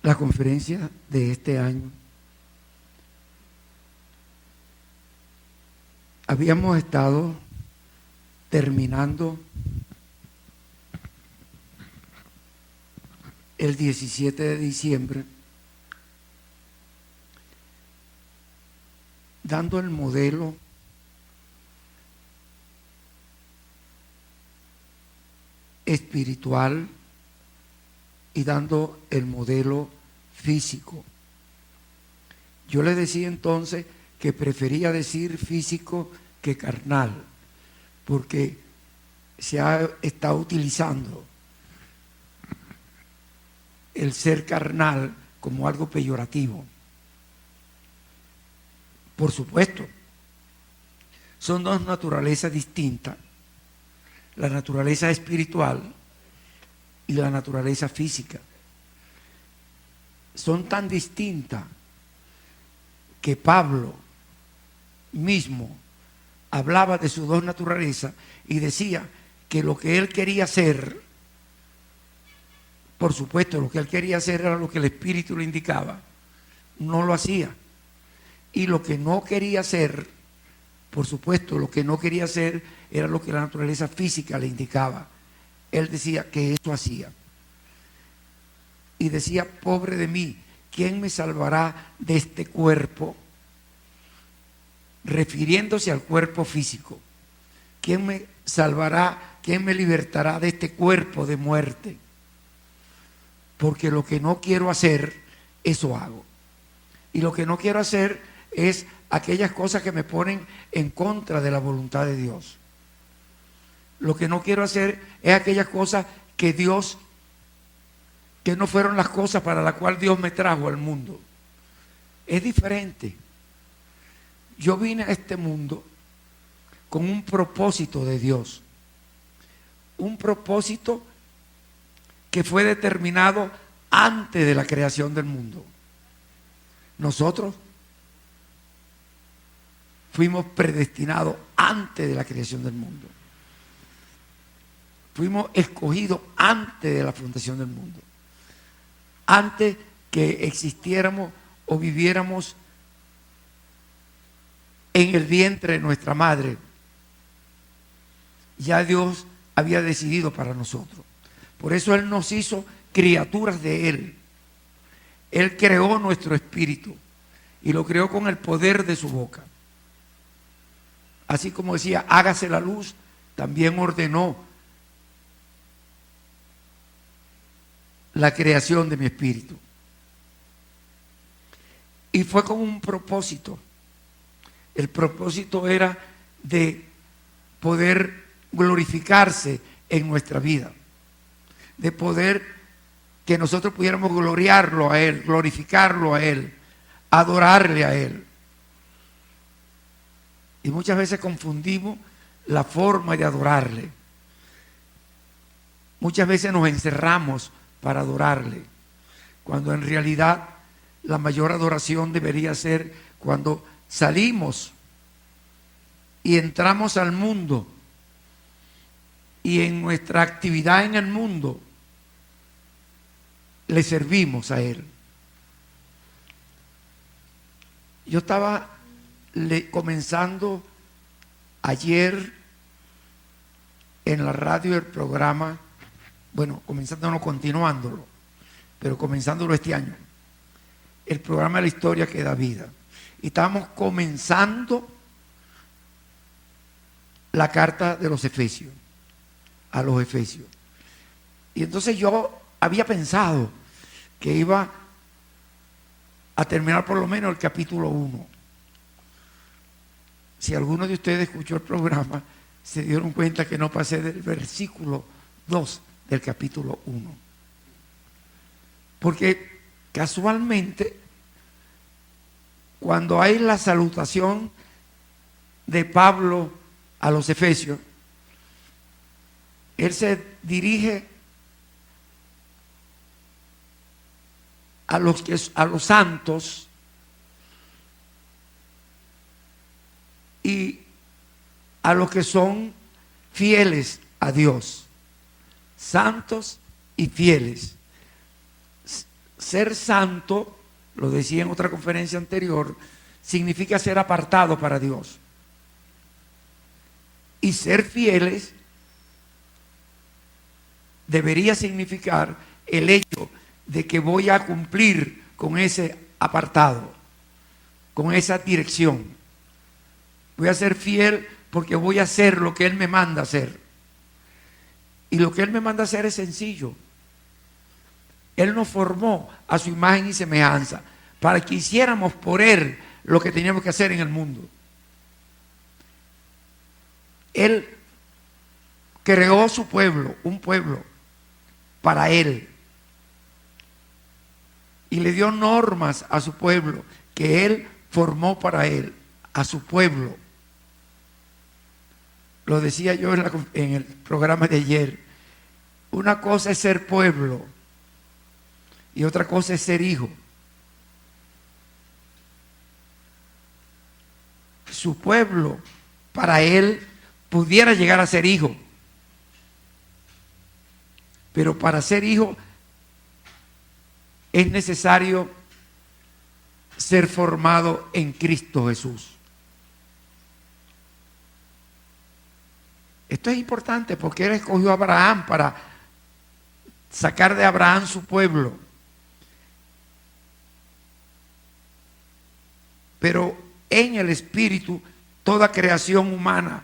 la conferencia de este año, habíamos estado terminando el 17 de diciembre dando el modelo espiritual y dando el modelo físico. Yo le decía entonces que prefería decir físico que carnal, porque se ha estado utilizando el ser carnal como algo peyorativo. Por supuesto, son dos naturalezas distintas, la naturaleza espiritual y la naturaleza física. Son tan distintas que Pablo mismo hablaba de sus dos naturalezas y decía que lo que él quería hacer, por supuesto, lo que él quería hacer era lo que el Espíritu le indicaba, no lo hacía. Y lo que no quería hacer, por supuesto, lo que no quería hacer era lo que la naturaleza física le indicaba. Él decía que eso hacía. Y decía, pobre de mí, ¿quién me salvará de este cuerpo? Refiriéndose al cuerpo físico. ¿Quién me salvará, quién me libertará de este cuerpo de muerte? Porque lo que no quiero hacer, eso hago. Y lo que no quiero hacer es aquellas cosas que me ponen en contra de la voluntad de Dios. Lo que no quiero hacer es aquellas cosas que no fueron las cosas para las cuales Dios me trajo al mundo. Es diferente. Yo vine a este mundo con un propósito de Dios. Un propósito que fue determinado antes de la creación del mundo. Nosotros fuimos predestinados antes de la creación del mundo. Fuimos escogidos antes de la fundación del mundo. Antes que existiéramos o viviéramos en el vientre de nuestra madre, ya Dios había decidido para nosotros. Por eso Él nos hizo criaturas de Él. Él creó nuestro espíritu y lo creó con el poder de su boca. Así como decía, hágase la luz, también ordenó la creación de mi espíritu. Y fue con un propósito. El propósito era de poder glorificarse en nuestra vida, de poder que nosotros pudiéramos gloriarlo a Él, glorificarlo a Él, adorarle a Él. Y muchas veces confundimos la forma de adorarle. Muchas veces nos encerramos para adorarle, cuando en realidad la mayor adoración debería ser cuando salimos y entramos al mundo y en nuestra actividad en el mundo le servimos a Él. Yo estaba comenzando ayer en la radio el programa, bueno, continuándolo, pero comenzándolo este año, el programa de la historia que da vida. Y estábamos comenzando la carta de los Efesios, a los Efesios. Y entonces yo había pensado que iba a terminar por lo menos el capítulo 1. Si alguno de ustedes escuchó el programa, se dieron cuenta que no pasé del versículo 2 del capítulo 1. Porque casualmente, cuando hay la salutación de Pablo a los Efesios, él se dirige a los santos y a los que son fieles a Dios. Santos y fieles. ser santo, lo decía en otra conferencia anterior, significa ser apartado para Dios. Y ser fieles debería significar el hecho de que voy a cumplir con ese apartado, con esa dirección. Voy a ser fiel porque voy a hacer lo que Él me manda hacer. Y lo que Él me manda hacer es sencillo. Él nos formó a su imagen y semejanza para que hiciéramos por Él lo que teníamos que hacer en el mundo. Él creó su pueblo, un pueblo, para Él. Y le dio normas a su pueblo que Él formó para Él, a su pueblo. Lo decía yo en el programa de ayer. Una cosa es ser pueblo y otra cosa es ser hijo. Su pueblo, para Él, pudiera llegar a ser hijo. Pero para ser hijo es necesario ser formado en Cristo Jesús. Esto es importante porque Él escogió a Abraham para sacar de Abraham su pueblo. Pero en el Espíritu, toda creación humana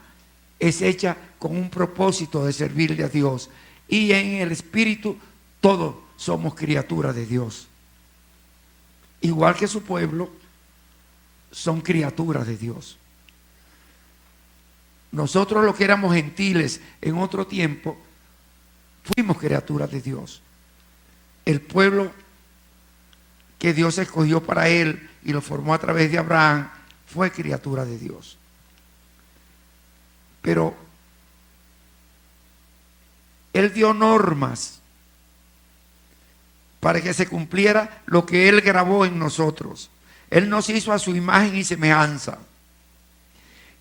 es hecha con un propósito de servirle a Dios. Y en el Espíritu, todos somos criaturas de Dios. Igual que su pueblo, son criaturas de Dios. Nosotros, los que éramos gentiles en otro tiempo, fuimos criaturas de Dios. El pueblo que Dios escogió para Él y lo formó a través de Abraham fue criatura de Dios. Pero Él dio normas para que se cumpliera lo que Él grabó en nosotros. Él nos hizo a su imagen y semejanza.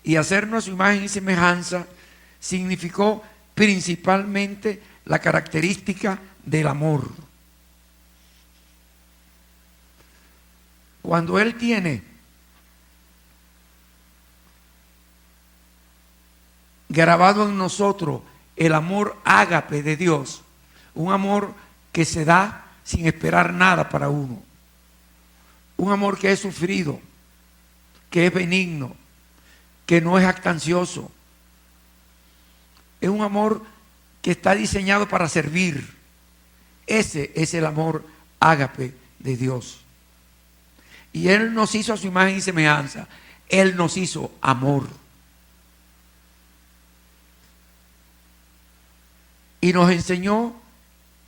Y hacernos a su imagen y semejanza significó principalmente la característica del amor. Cuando Él tiene grabado en nosotros el amor ágape de Dios, un amor que se da sin esperar nada para uno, un amor que es sufrido, que es benigno, que no es jactancioso, es un amor que está diseñado para servir. Ese es el amor ágape de Dios. Y Él nos hizo a su imagen y semejanza. Él nos hizo amor. Y nos enseñó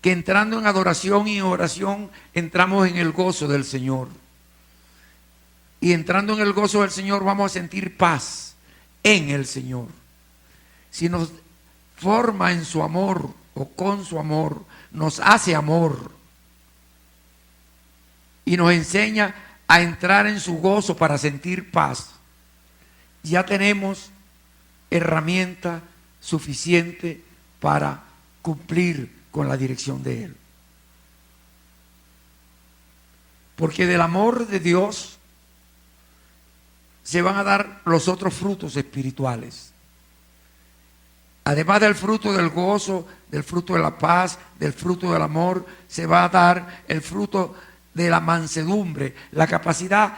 que entrando en adoración y en oración, entramos en el gozo del Señor. Y entrando en el gozo del Señor vamos a sentir paz en el Señor. Si nos forma en su amor o con su amor, nos hace amor. Y nos enseña a entrar en su gozo para sentir paz. Ya tenemos herramienta suficiente para cumplir con la dirección de Él. Porque del amor de Dios se van a dar los otros frutos espirituales. Además del fruto del gozo, del fruto de la paz, del fruto del amor, se va a dar el fruto de la mansedumbre, la capacidad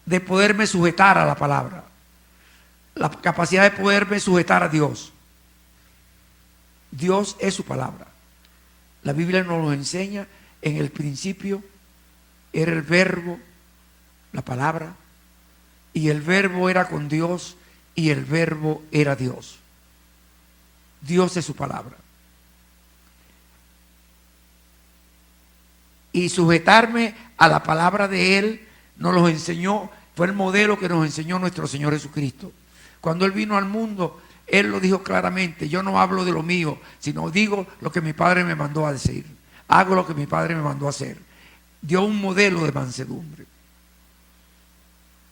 de poderme sujetar a la palabra, la capacidad de poderme sujetar a Dios. Dios es su palabra. La Biblia nos lo enseña. En el principio era el verbo, la palabra, y el verbo era con Dios y el verbo era Dios. Dios es su palabra. Y sujetarme a la palabra de Él nos lo enseñó, fue el modelo que nos enseñó nuestro Señor Jesucristo. Cuando Él vino al mundo, Él lo dijo claramente: yo no hablo de lo mío, sino digo lo que mi Padre me mandó a decir. Hago lo que mi Padre me mandó a hacer. Dio un modelo de mansedumbre.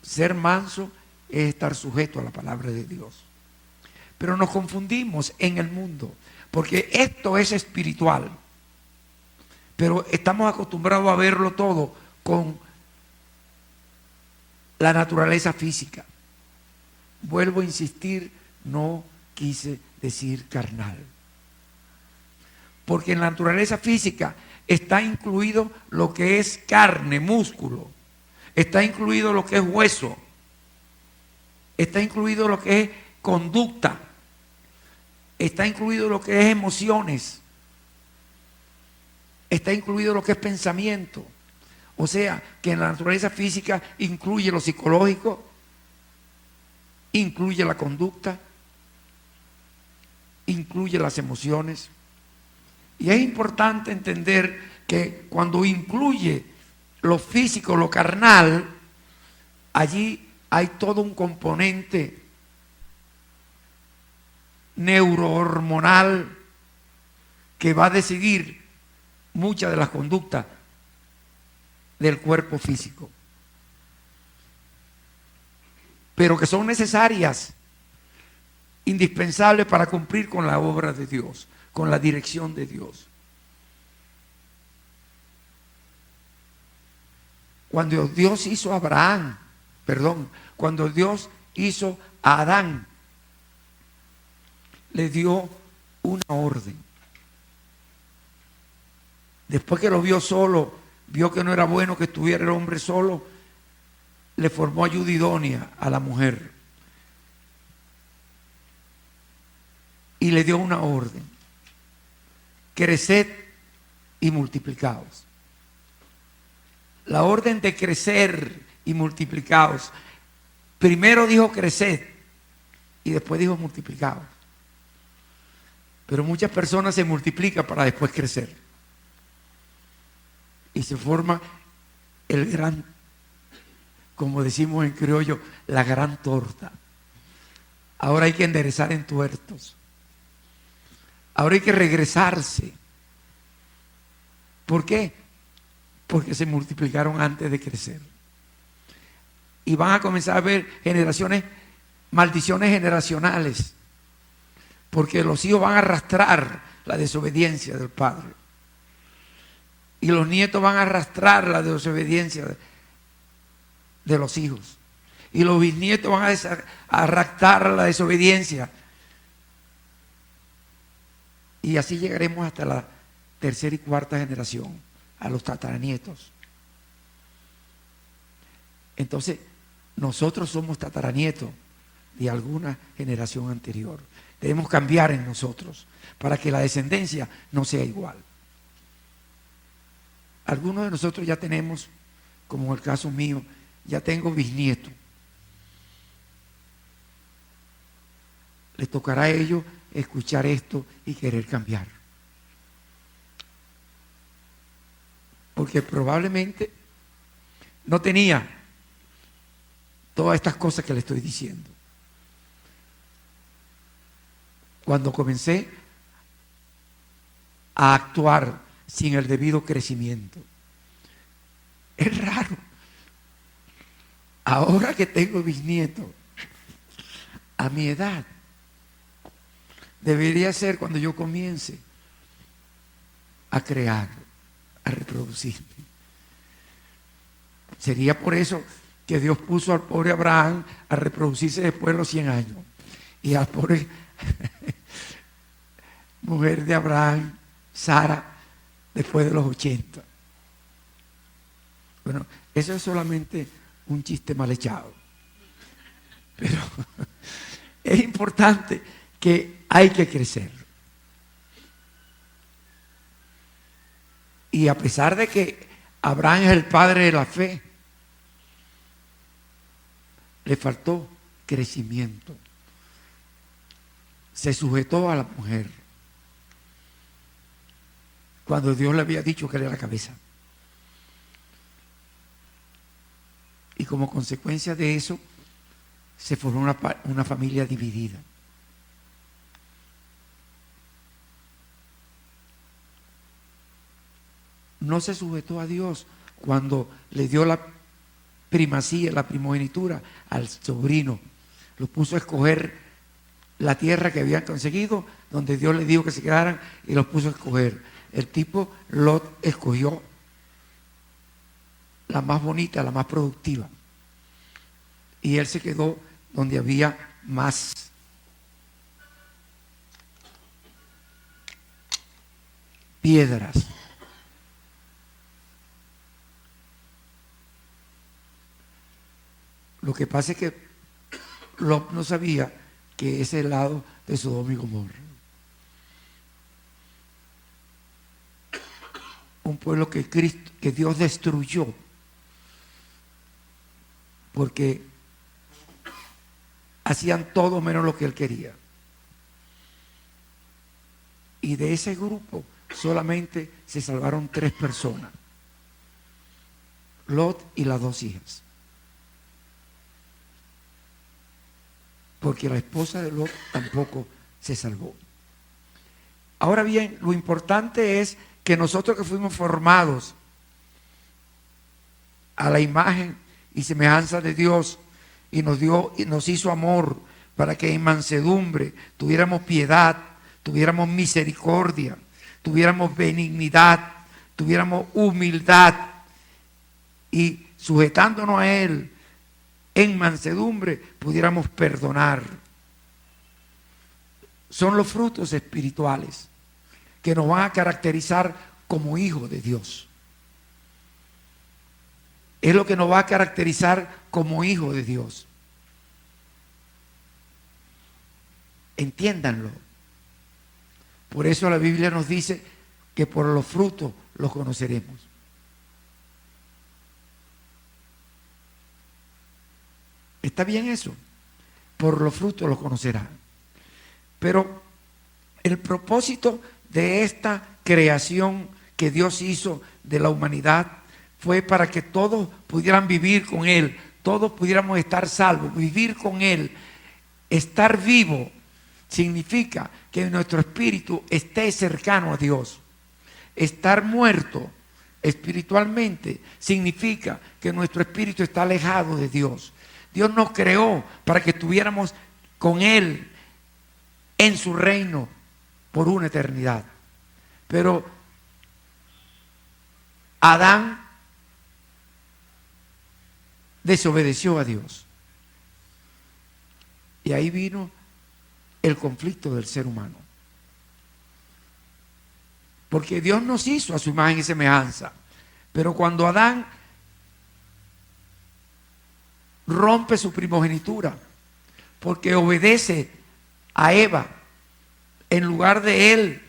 Ser manso es estar sujeto a la palabra de Dios. Pero nos confundimos en el mundo, porque esto es espiritual, Pero estamos acostumbrados a verlo todo con la naturaleza física. Vuelvo a insistir, no quise decir carnal. Porque en la naturaleza física está incluido lo que es carne, músculo. Está incluido lo que es hueso. Está incluido lo que es conducta. Está incluido lo que es emociones. Está incluido lo que es pensamiento. O sea, que en la naturaleza física incluye lo psicológico, incluye la conducta, incluye las emociones. Y es importante entender que cuando incluye lo físico, lo carnal, allí hay todo un componente neurohormonal que va a decidir muchas de las conductas del cuerpo físico, pero que son necesarias, indispensables para cumplir con la obra de Dios, con la dirección de Dios. Cuando Dios hizo a cuando Dios hizo a Adán, le dio una orden. Después que lo vio solo, vio que no era bueno que estuviera el hombre solo, le formó ayuda idónea a la mujer y le dio una orden: creced y multiplicaos. La orden de crecer y multiplicaos, primero dijo creced y después dijo multiplicaos. Pero muchas personas se multiplican para después crecer. Y se forma el gran, como decimos en criollo, la gran torta. Ahora hay que enderezar entuertos. Ahora hay que regresarse. ¿Por qué? Porque se multiplicaron antes de crecer. Y van a comenzar a ver maldiciones generacionales. Porque los hijos van a arrastrar la desobediencia del padre. Y los nietos van a arrastrar la desobediencia de los hijos. Y los bisnietos van a arrastrar la desobediencia. Y así llegaremos hasta la tercera y cuarta generación, a los tataranietos. Entonces, nosotros somos tataranietos de alguna generación anterior. Debemos cambiar en nosotros para que la descendencia no sea igual. Algunos de nosotros ya tenemos, como en el caso mío, ya tengo bisnietos. Les tocará a ellos escuchar esto y querer cambiar. Porque probablemente no tenía todas estas cosas que le estoy diciendo. Cuando comencé a actuar sin el debido crecimiento. Es raro. Ahora que tengo bisnietos, a mi edad, debería ser cuando yo comience a crear, a reproducirme. Sería por eso que Dios puso al pobre Abraham a reproducirse después de los 100 años. Y a la pobre mujer de Abraham, Sara, después de los 80. Bueno, eso es solamente un chiste mal echado. Pero es importante que hay que crecer. Y a pesar de que Abraham es el padre de la fe, le faltó crecimiento. Se sujetó a la mujer cuando Dios le había dicho que era la cabeza. Y como consecuencia de eso, se formó una familia dividida. No se sujetó a Dios cuando le dio la primacía, la primogenitura al sobrino. Lo puso a escoger la tierra que habían conseguido, donde Dios les dijo que se quedaran, y los puso a escoger. El tipo Lot escogió la más bonita, la más productiva. Y él se quedó donde había más. Piedras. Lo que pasa es que Lot no sabía que ese es el lado de Sodoma y Gomorra. Un pueblo que Dios destruyó porque hacían todo menos lo que él quería. Y de ese grupo solamente se salvaron 3 personas: Lot y las 2 hijas. Porque la esposa de Lot tampoco se salvó. Ahora bien, lo importante es que nosotros que fuimos formados a la imagen y semejanza de Dios y nos hizo amor para que en mansedumbre tuviéramos piedad, tuviéramos misericordia, tuviéramos benignidad, tuviéramos humildad y sujetándonos a Él en mansedumbre pudiéramos perdonar. Son los frutos espirituales que nos van a caracterizar como hijos de Dios. Es lo que nos va a caracterizar como hijos de Dios. Entiéndanlo. Por eso la Biblia nos dice que por los frutos los conoceremos. ¿Está bien eso? Por los frutos los conocerán. Pero el propósito de esta creación que Dios hizo de la humanidad fue para que todos pudieran vivir con Él, todos pudiéramos estar salvos, vivir con Él. Estar vivo significa que nuestro espíritu esté cercano a Dios. Estar muerto espiritualmente significa que nuestro espíritu está alejado de Dios. Dios nos creó para que estuviéramos con Él en su reino por una eternidad. Pero Adán desobedeció a Dios. Y ahí vino el conflicto del ser humano. Porque Dios nos hizo a su imagen y semejanza. Pero cuando Adán rompe su primogenitura, porque obedece a Eva, en lugar de él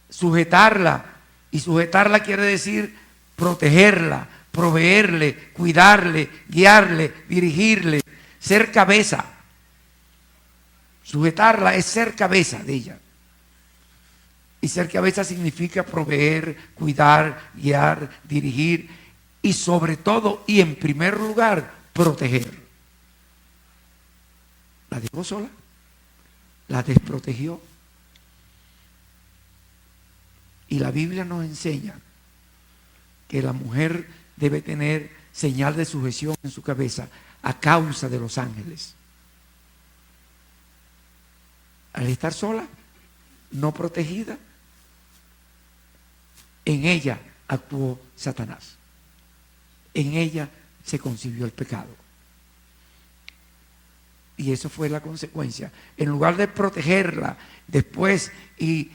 sujetarla, y sujetarla quiere decir protegerla, proveerle, cuidarle, guiarle, dirigirle, ser cabeza. Sujetarla es ser cabeza de ella. Y ser cabeza significa proveer, cuidar, guiar, dirigir y sobre todo y en primer lugar proteger. La dejó sola, la desprotegió. Y la Biblia nos enseña que la mujer debe tener señal de sujeción en su cabeza a causa de los ángeles. Al estar sola, no protegida, en ella actuó Satanás. En ella se concibió el pecado. Y eso fue la consecuencia. En lugar de protegerla después y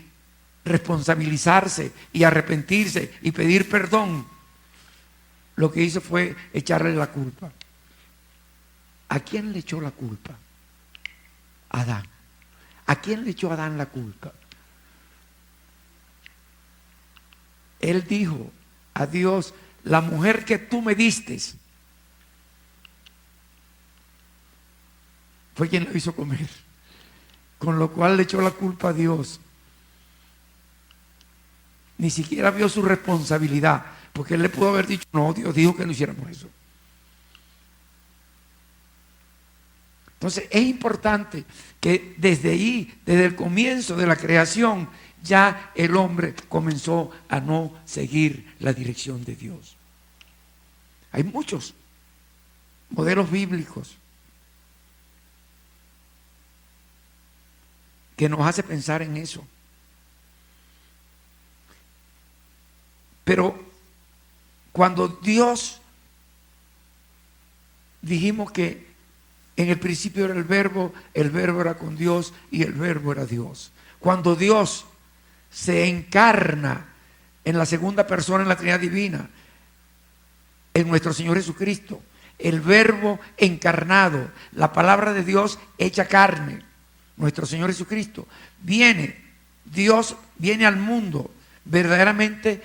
responsabilizarse y arrepentirse y pedir perdón, lo que hizo fue echarle la culpa. ¿A quién le echó la culpa? Adán. ¿A quién le echó Adán la culpa? Él dijo a Dios: la mujer que tú me diste fue quien la hizo comer. Con lo cual le echó la culpa a Dios. Ni siquiera vio su responsabilidad, porque él le pudo haber dicho: no, Dios dijo que no hiciéramos eso. Entonces es importante que desde ahí, desde el comienzo de la creación, ya el hombre comenzó a no seguir la dirección de Dios. Hay muchos modelos bíblicos que nos hace pensar en eso. Pero cuando Dios, dijimos que en el principio era el verbo era con Dios y el verbo era Dios. Cuando Dios se encarna en la segunda persona en la Trinidad Divina, en nuestro Señor Jesucristo, el verbo encarnado, la palabra de Dios hecha carne, nuestro Señor Jesucristo, Dios viene al mundo, verdaderamente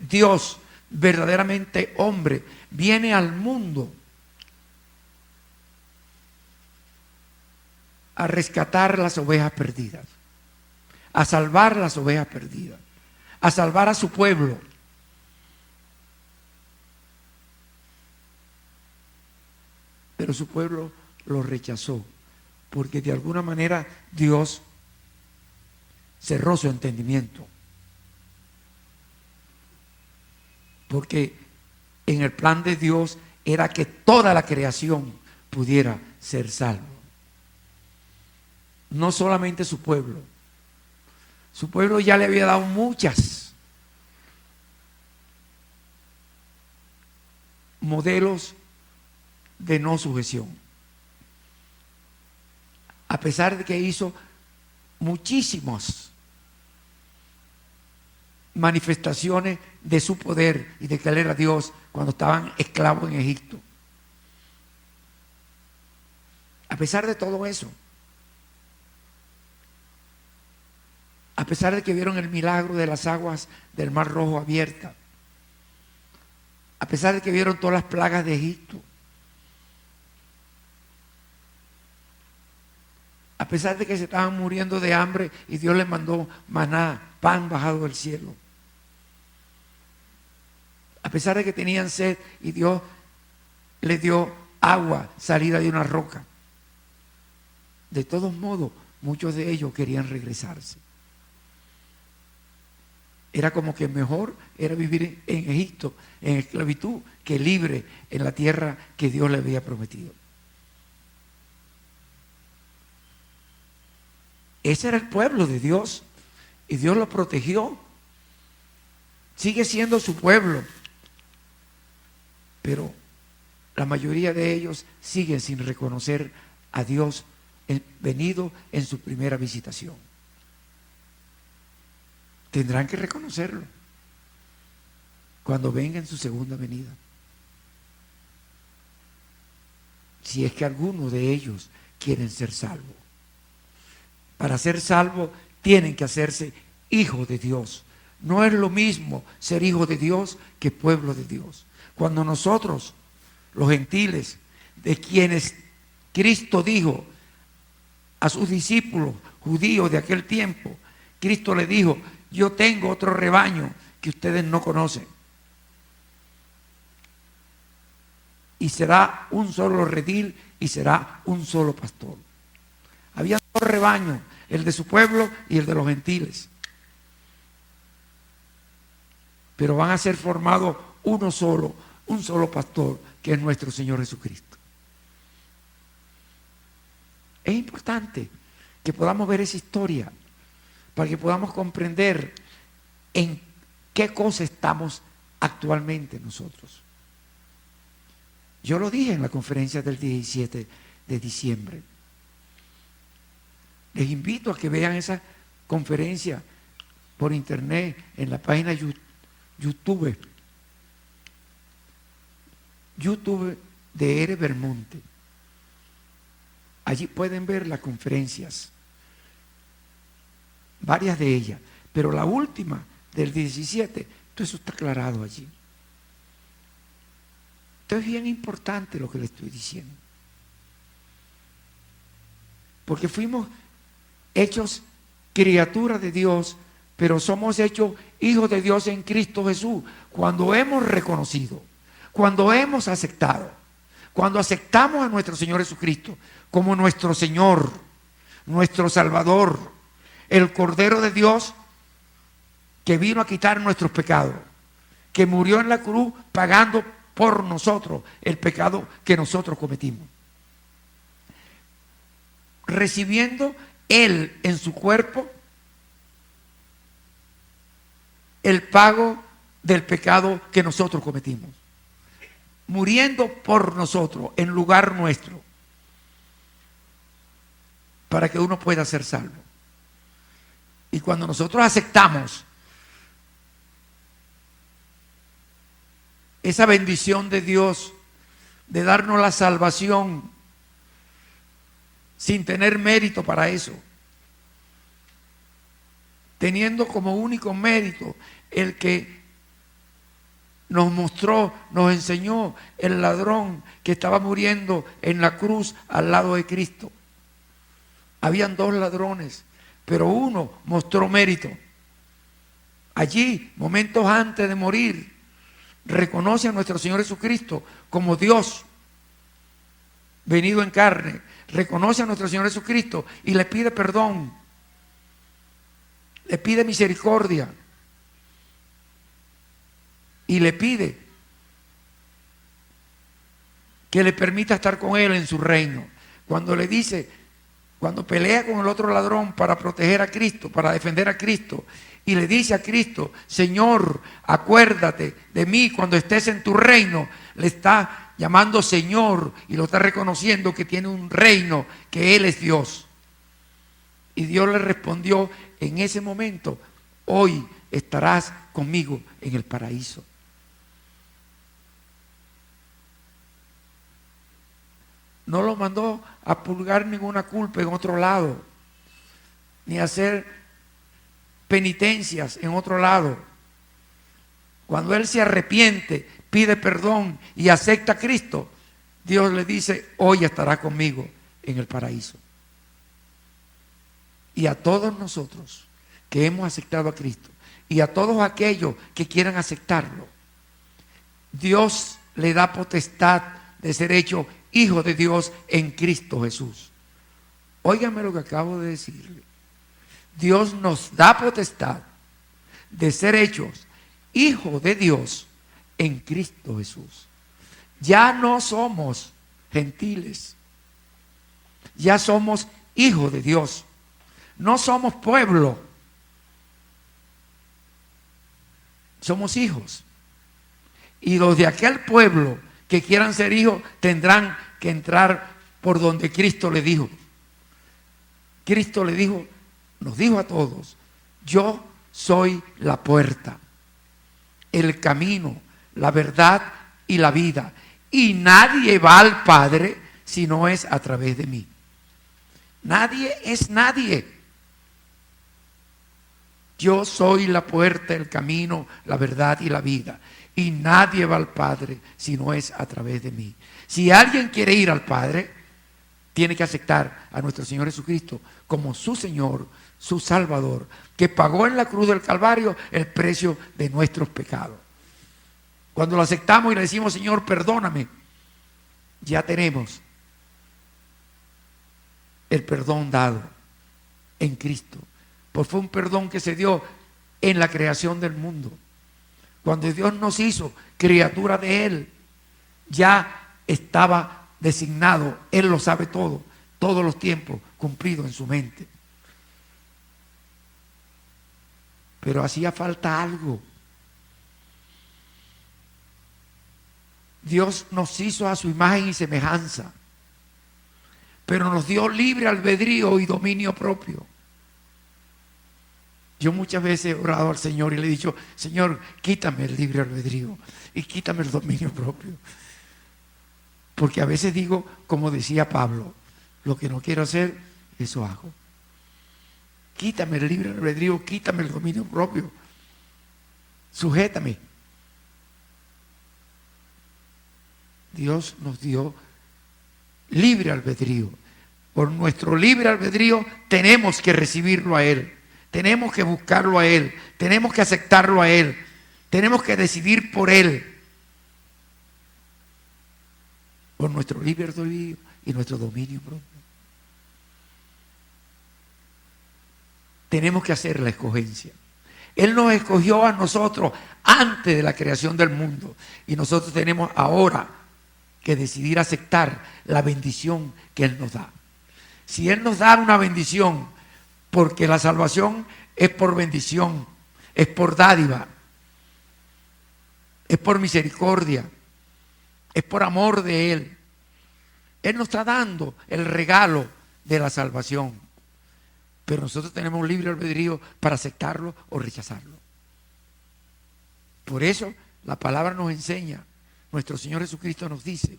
Dios, verdaderamente hombre, viene al mundo a rescatar las ovejas perdidas, a salvar las ovejas perdidas, a salvar a su pueblo. Pero su pueblo lo rechazó, porque de alguna manera Dios cerró su entendimiento. Porque en el plan de Dios era que toda la creación pudiera ser salvo. No solamente su pueblo. Su pueblo ya le había dado muchas modelos de no sujeción. A pesar de que hizo muchísimas manifestaciones de su poder y de que Él era Dios cuando estaban esclavos en Egipto. A pesar de todo eso, a pesar de que vieron el milagro de las aguas del Mar Rojo abiertas, a pesar de que vieron todas las plagas de Egipto, a pesar de que se estaban muriendo de hambre y Dios les mandó maná, pan bajado del cielo, a pesar de que tenían sed y Dios les dio agua salida de una roca, de todos modos muchos de ellos querían regresarse. Era como que mejor era vivir en Egipto, en esclavitud, que libre en la tierra que Dios le había prometido. Ese era el pueblo de Dios y Dios lo protegió. Sigue siendo su pueblo, pero la mayoría de ellos siguen sin reconocer a Dios venido en su primera visitación. Tendrán que reconocerlo cuando venga en su segunda venida. Si es que alguno de ellos quieren ser salvos. Para ser salvos tienen que hacerse hijos de Dios. No es lo mismo ser hijo de Dios que pueblo de Dios. Cuando nosotros, los gentiles, de quienes Cristo dijo a sus discípulos judíos de aquel tiempo, Cristo le dijo: yo tengo otro rebaño que ustedes no conocen. Y será un solo redil y será un solo pastor. Había dos rebaños, el de su pueblo y el de los gentiles. Pero van a ser formados uno solo, un solo pastor, que es nuestro Señor Jesucristo. Es importante que podamos ver esa historia para que podamos comprender en qué cosa estamos actualmente nosotros. Yo lo dije en la conferencia del 17 de diciembre. Les invito a que vean esa conferencia por internet en la página YouTube de Ere Belmonte. Allí pueden ver las conferencias, varias de ellas, pero la última del 17, todo eso está aclarado allí. Entonces es bien importante lo que le estoy diciendo, porque fuimos hechos criaturas de Dios, pero somos hechos hijos de Dios en Cristo Jesús cuando hemos reconocido, cuando hemos aceptado, cuando aceptamos a nuestro Señor Jesucristo como nuestro Señor, nuestro Salvador, el Cordero de Dios que vino a quitar nuestros pecados, que murió en la cruz pagando por nosotros el pecado que nosotros cometimos, recibiendo Él en su cuerpo el pago del pecado que nosotros cometimos, muriendo por nosotros en lugar nuestro, para que uno pueda ser salvo. Y cuando nosotros aceptamos esa bendición de Dios de darnos la salvación sin tener mérito para eso, teniendo como único mérito el que nos mostró, nos enseñó el ladrón que estaba muriendo en la cruz al lado de Cristo. Habían dos ladrones, pero uno mostró mérito. Allí, momentos antes de morir, reconoce a nuestro Señor Jesucristo como Dios venido en carne. Reconoce a nuestro Señor Jesucristo y le pide perdón, le pide misericordia y le pide que le permita estar con Él en su reino. Cuando le dice, cuando pelea con el otro ladrón para proteger a Cristo, para defender a Cristo, y le dice a Cristo, Señor, acuérdate de mí cuando estés en tu reino, le está llamando Señor y lo está reconociendo que tiene un reino, que Él es Dios. Y Dios le respondió en ese momento, hoy estarás conmigo en el paraíso. No lo mandó a purgar ninguna culpa en otro lado, ni a hacer penitencias en otro lado. Cuando él se arrepiente, pide perdón y acepta a Cristo, Dios le dice, hoy estará conmigo en el paraíso. Y a todos nosotros que hemos aceptado a Cristo y a todos aquellos que quieran aceptarlo, Dios le da potestad de ser hecho hijo de Dios en Cristo Jesús. Óigame lo que acabo de decirle. Dios nos da potestad de ser hechos hijos de Dios en Cristo Jesús. Ya no somos gentiles, ya somos hijos de Dios. No somos pueblo, somos hijos. Y los de aquel pueblo que quieran ser hijos tendrán que entrar por donde Cristo le dijo. Cristo le dijo, nos dijo a todos, yo soy la puerta, el camino, la verdad y la vida. Y nadie va al Padre si no es a través de mí. Nadie es nadie. Yo soy la puerta, el camino, la verdad y la vida. Y nadie va al Padre si no es a través de mí. Si alguien quiere ir al Padre, tiene que aceptar a nuestro Señor Jesucristo como su Señor, su Salvador, que pagó en la cruz del Calvario el precio de nuestros pecados. Cuando lo aceptamos y le decimos, Señor, perdóname, ya tenemos el perdón dado en Cristo. Pues fue un perdón que se dio en la creación del mundo. Cuando Dios nos hizo criatura de Él, ya estaba designado, Él lo sabe todo, todos los tiempos cumplidos en su mente. Pero hacía falta algo. Dios nos hizo a su imagen y semejanza, pero nos dio libre albedrío y dominio propio. Yo muchas veces he orado al Señor y le he dicho, Señor, quítame el libre albedrío y quítame el dominio propio. Porque a veces digo, como decía Pablo, lo que no quiero hacer, eso hago. Quítame el libre albedrío, quítame el dominio propio. Sujétame. Dios nos dio libre albedrío. Por nuestro libre albedrío tenemos que recibirlo a Él. Tenemos que buscarlo a Él. Tenemos que aceptarlo a Él. Tenemos que decidir por Él. Por nuestro libre albedrío y nuestro dominio propio. Tenemos que hacer la escogencia. Él nos escogió a nosotros antes de la creación del mundo. Y nosotros tenemos ahora que decidir aceptar la bendición que Él nos da. Si Él nos da una bendición, porque la salvación es por bendición, es por dádiva, es por misericordia, es por amor de Él. Él nos está dando el regalo de la salvación, pero nosotros tenemos un libre albedrío para aceptarlo o rechazarlo. Por eso la palabra nos enseña, nuestro Señor Jesucristo nos dice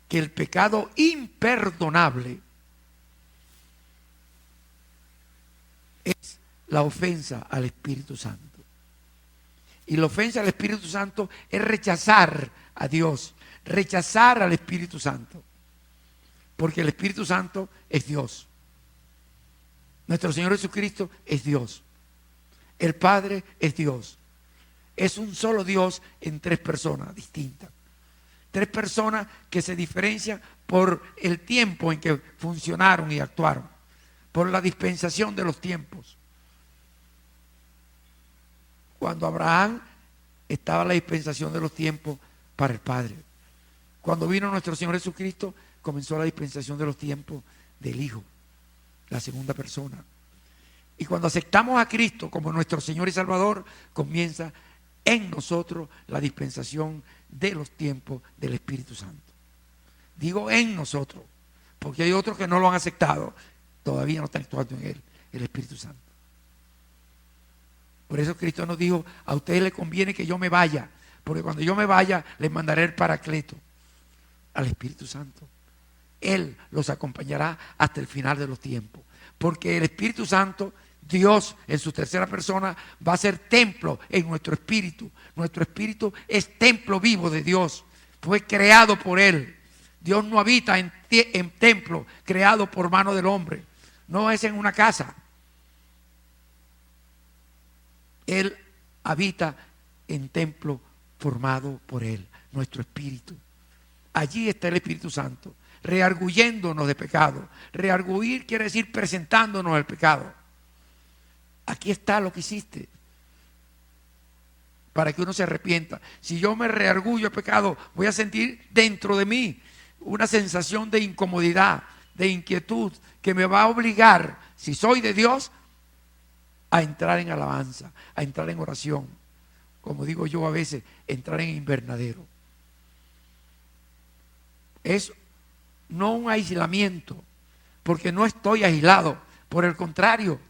que el pecado imperdonable es la ofensa al Espíritu Santo. Y la ofensa al Espíritu Santo es rechazar a Dios, rechazar al Espíritu Santo. Porque el Espíritu Santo es Dios. Nuestro Señor Jesucristo es Dios. El Padre es Dios. Es un solo Dios en tres personas distintas. Tres personas que se diferencian por el tiempo en que funcionaron y actuaron, por la dispensación de los tiempos. Cuando Abraham estaba la dispensación de los tiempos para el Padre. Cuando vino nuestro Señor Jesucristo, comenzó la dispensación de los tiempos del Hijo, la segunda persona. Y cuando aceptamos a Cristo como nuestro Señor y Salvador, comienza en nosotros la dispensación de los tiempos del Espíritu Santo. Digo en nosotros, porque hay otros que no lo han aceptado, todavía no están actuando en Él, el Espíritu Santo. Por eso Cristo nos dijo, a ustedes les conviene que yo me vaya, porque cuando yo me vaya les mandaré el Paracleto, al Espíritu Santo. Él los acompañará hasta el final de los tiempos, porque el Espíritu Santo, Dios en su tercera persona, va a ser templo en nuestro espíritu. Nuestro espíritu es templo vivo de Dios, fue creado por Él. Dios no habita en templo creado por mano del hombre, no es en una casa. Él habita en templo formado por Él, nuestro espíritu. Allí está el Espíritu Santo, rearguyéndonos de pecado. Reargüir quiere decir presentándonos el pecado. Aquí está lo que hiciste, para que uno se arrepienta. Si yo me reargullo de pecado, voy a sentir dentro de mí una sensación de incomodidad, de inquietud, que me va a obligar, si soy de Dios, a entrar en alabanza, a entrar en oración. Como digo yo a veces, entrar en invernadero. Es no un aislamiento, porque no estoy aislado, por el contrario,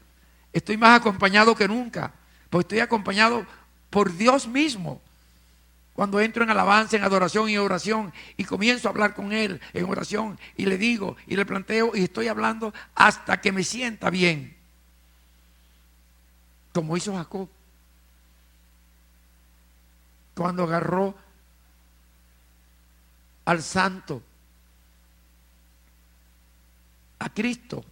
estoy más acompañado que nunca, porque estoy acompañado por Dios mismo. Cuando entro en alabanza, en adoración y oración y comienzo a hablar con Él en oración y le digo y le planteo y estoy hablando hasta que me sienta bien, como hizo Jacob cuando agarró al santo, a Cristo.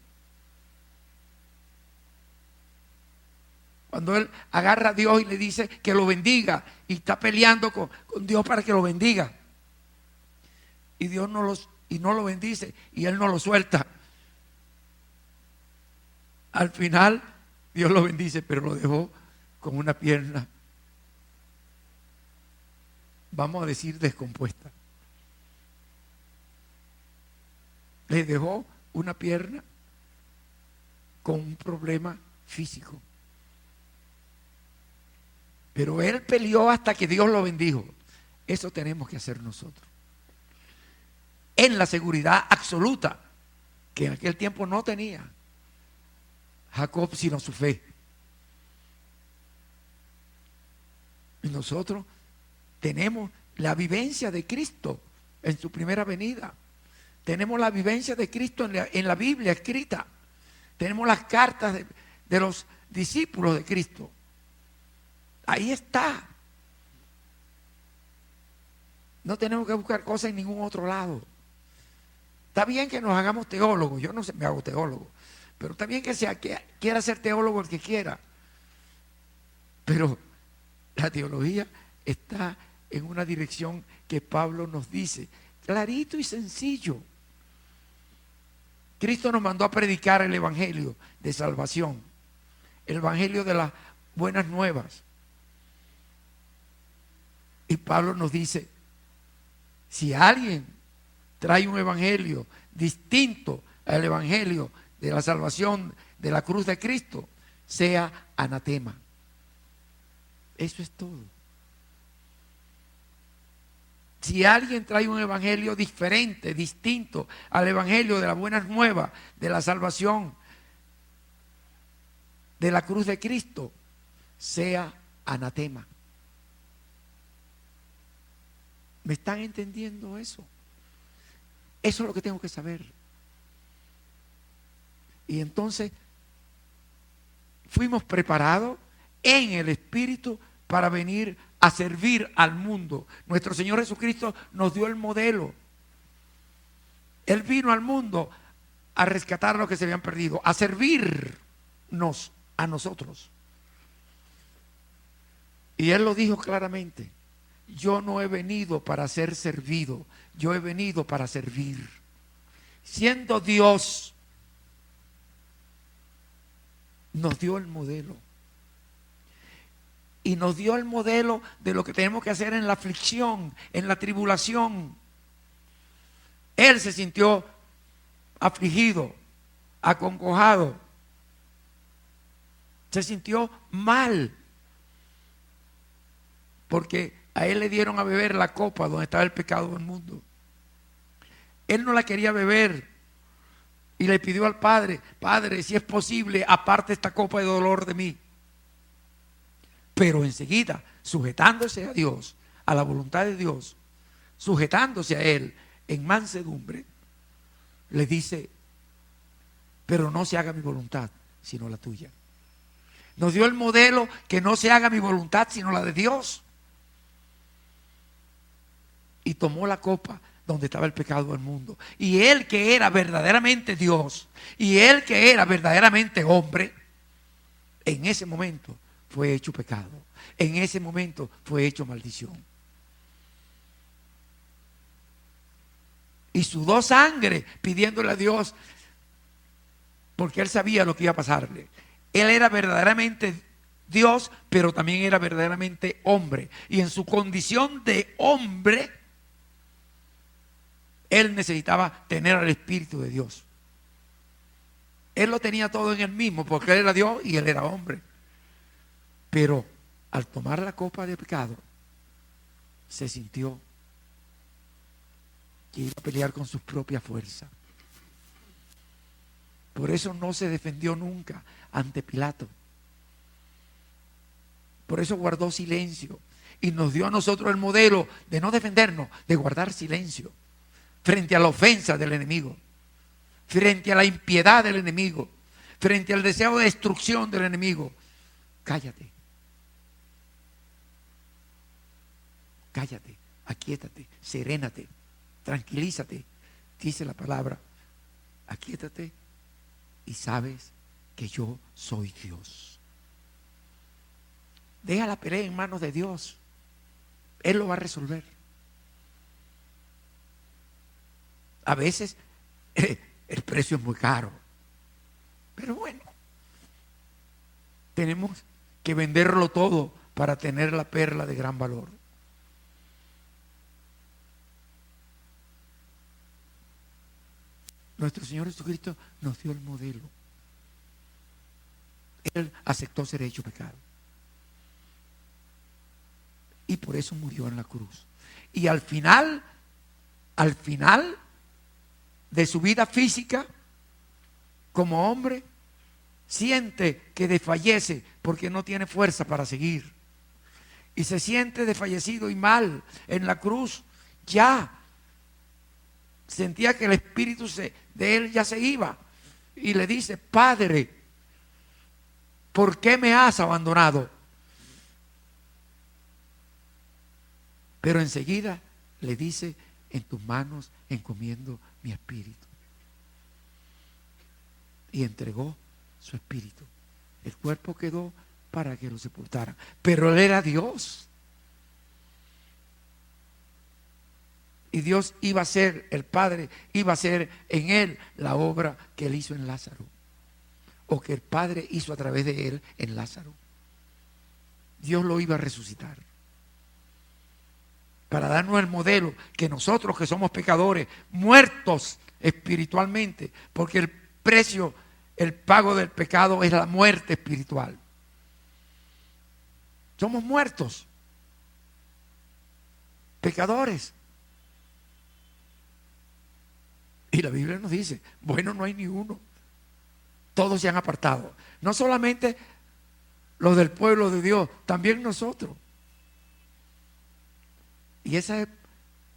Cuando él agarra a Dios y le dice que lo bendiga y está peleando con Dios para que lo bendiga, y Dios no lo bendice y él no lo suelta. Al final Dios lo bendice, pero lo dejó con una pierna, vamos a decir, descompuesta. Le dejó una pierna con un problema físico. Pero él peleó hasta que Dios lo bendijo. Eso tenemos que hacer nosotros. En la seguridad absoluta que en aquel tiempo no tenía Jacob, sino su fe. Y nosotros tenemos la vivencia de Cristo en su primera venida. Tenemos la vivencia de Cristo en la Biblia escrita. Tenemos las cartas de los discípulos de Cristo. Ahí está. No tenemos que buscar cosas en ningún otro lado. Está bien que nos hagamos teólogos. Yo no me hago teólogo. Pero está bien que quiera ser teólogo el que quiera. Pero la teología está en una dirección que Pablo nos dice, clarito y sencillo. Cristo nos mandó a predicar el evangelio de salvación, el evangelio de las buenas nuevas. Y Pablo nos dice, si alguien trae un evangelio distinto al evangelio de la salvación de la cruz de Cristo, sea anatema. Eso es todo. Si alguien trae un evangelio diferente, distinto al evangelio de las buenas nuevas, de la salvación, de la cruz de Cristo, sea anatema. ¿Me están entendiendo eso? Eso es lo que tengo que saber. Y entonces fuimos preparados en el Espíritu para venir a servir al mundo. Nuestro Señor Jesucristo nos dio el modelo. Él vino al mundo a rescatar a los que se habían perdido, a servirnos a nosotros. Y Él lo dijo claramente: yo no he venido para ser servido, yo he venido para servir. Siendo Dios, nos dio el modelo. Y nos dio el modelo de lo que tenemos que hacer en la aflicción, en la tribulación. Él se sintió afligido, acongojado, se sintió mal, porque a él le dieron a beber la copa donde estaba el pecado del mundo. Él no la quería beber y le pidió al Padre: Padre, si es posible, aparte esta copa de dolor de mí. Pero enseguida, sujetándose a Dios, a la voluntad de Dios, sujetándose a Él en mansedumbre, le dice: pero no se haga mi voluntad, sino la tuya. Nos dio el modelo que no se haga mi voluntad, sino la de Dios. Y tomó la copa donde estaba el pecado del mundo. Y Él, que era verdaderamente Dios, y Él, que era verdaderamente hombre, en ese momento fue hecho pecado. En ese momento fue hecho maldición. Y sudó sangre pidiéndole a Dios, porque Él sabía lo que iba a pasarle. Él era verdaderamente Dios, pero también era verdaderamente hombre. Y en su condición de hombre, Él necesitaba tener al Espíritu de Dios. Él lo tenía todo en Él mismo, porque Él era Dios y Él era hombre. Pero al tomar la copa de pecado, se sintió que iba a pelear con sus propias fuerzas. Por eso no se defendió nunca ante Pilato. Por eso guardó silencio y nos dio a nosotros el modelo de no defendernos, de guardar silencio frente a la ofensa del enemigo, frente a la impiedad del enemigo, frente al deseo de destrucción del enemigo. Cállate. Cállate, aquíétate, serénate, tranquilízate. Dice la palabra: aquíétate y sabes que yo soy Dios. Deja la pelea en manos de Dios. Él lo va a resolver. A veces el precio es muy caro, pero bueno, tenemos que venderlo todo para tener la perla de gran valor. Nuestro Señor Jesucristo nos dio el modelo. Él aceptó ser hecho pecado. Y por eso murió en la cruz. Y al final de su vida física, como hombre, siente que desfallece porque no tiene fuerza para seguir. Y se siente desfallecido y mal en la cruz. Ya sentía que el espíritu de él ya se iba. Y le dice: Padre, ¿por qué me has abandonado? Pero enseguida le dice: en tus manos encomiendo mi espíritu. Y entregó su espíritu. El cuerpo quedó para que lo sepultaran, pero él era Dios. Y Dios iba a hacer, el Padre iba a hacer en él la obra que él hizo en Lázaro, o que el Padre hizo a través de él en Lázaro. Dios lo iba a resucitar para darnos el modelo que nosotros, que somos pecadores, muertos espiritualmente, porque el precio, el pago del pecado es la muerte espiritual. Somos muertos, pecadores. Y la Biblia nos dice, bueno, no hay ni uno. Todos se han apartado. No solamente los del pueblo de Dios, también nosotros. Y eso es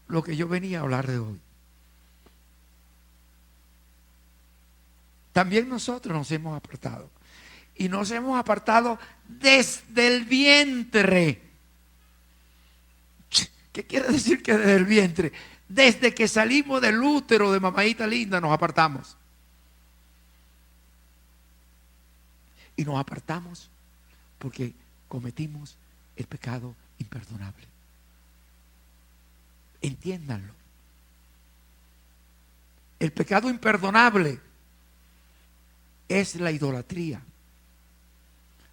lo que yo venía a hablar de hoy. También nosotros nos hemos apartado. Y nos hemos apartado desde el vientre. ¿Qué quiere decir que desde el vientre? Desde que salimos del útero de mamadita linda nos apartamos. Y nos apartamos porque cometimos el pecado imperdonable. Entiéndanlo. El pecado imperdonable es la idolatría.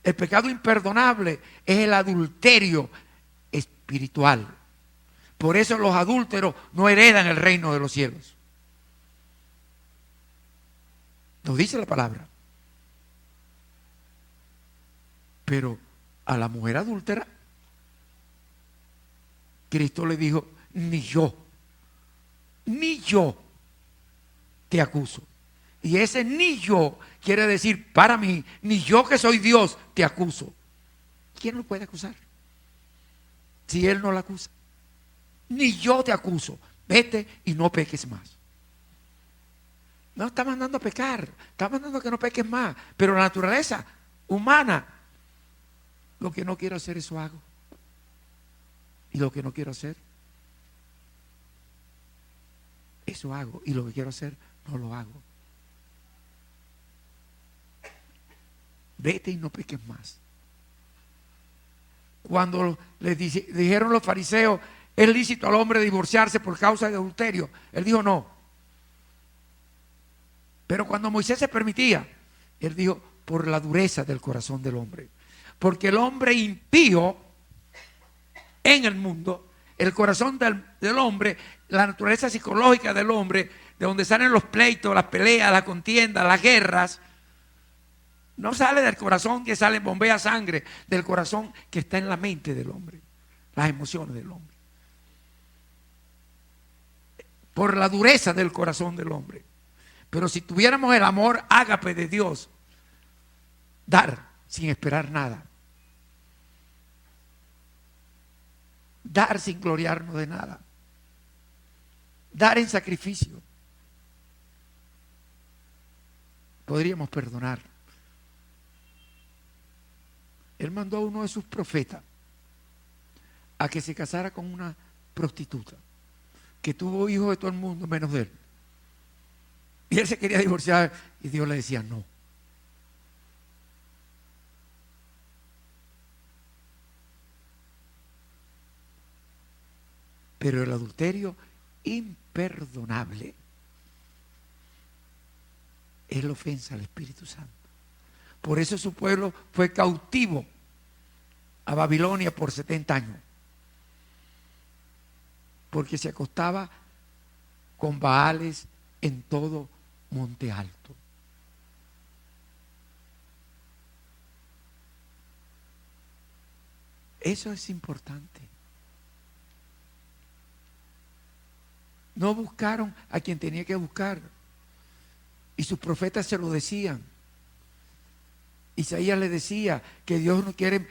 El pecado imperdonable es el adulterio espiritual. Por eso los adúlteros no heredan el reino de los cielos. Nos dice la palabra. Pero a la mujer adúltera, Cristo le dijo, ni yo te acuso. Y ese ni yo quiere decir, para mí, ni yo que soy Dios te acuso. ¿Quién lo puede acusar? Si Él no la acusa. Ni yo te acuso. Vete y no peques más. No está mandando a pecar, está mandando a que no peques más. Pero la naturaleza humana, lo que no quiero hacer, eso hago. Y lo que no quiero hacer, eso hago. Y lo que quiero hacer, no lo hago. Vete y no peques más. Cuando les dijeron los fariseos, ¿es lícito al hombre divorciarse por causa de adulterio? Él dijo no. Pero cuando Moisés se permitía, él dijo por la dureza del corazón del hombre. Porque el hombre impío en el mundo, el corazón del hombre, la naturaleza psicológica del hombre, de donde salen los pleitos, las peleas, las contiendas, las guerras, no sale del corazón que sale, bombea sangre, del corazón que está en la mente del hombre, las emociones del hombre. Por la dureza del corazón del hombre. Pero si tuviéramos el amor ágape de Dios, dar sin esperar nada, dar sin gloriarnos de nada, dar en sacrificio, podríamos perdonar. Él mandó a uno de sus profetas a que se casara con una prostituta que tuvo hijos de todo el mundo menos de él. Y él se quería divorciar y Dios le decía no. Pero el adulterio imperdonable es la ofensa al Espíritu Santo. Por eso su pueblo fue cautivo a Babilonia por 70 años. Porque se acostaba con Baales en todo monte alto. Eso es importante. No buscaron a quien tenía que buscar. Y sus profetas se lo decían. Isaías le decía que Dios no quiere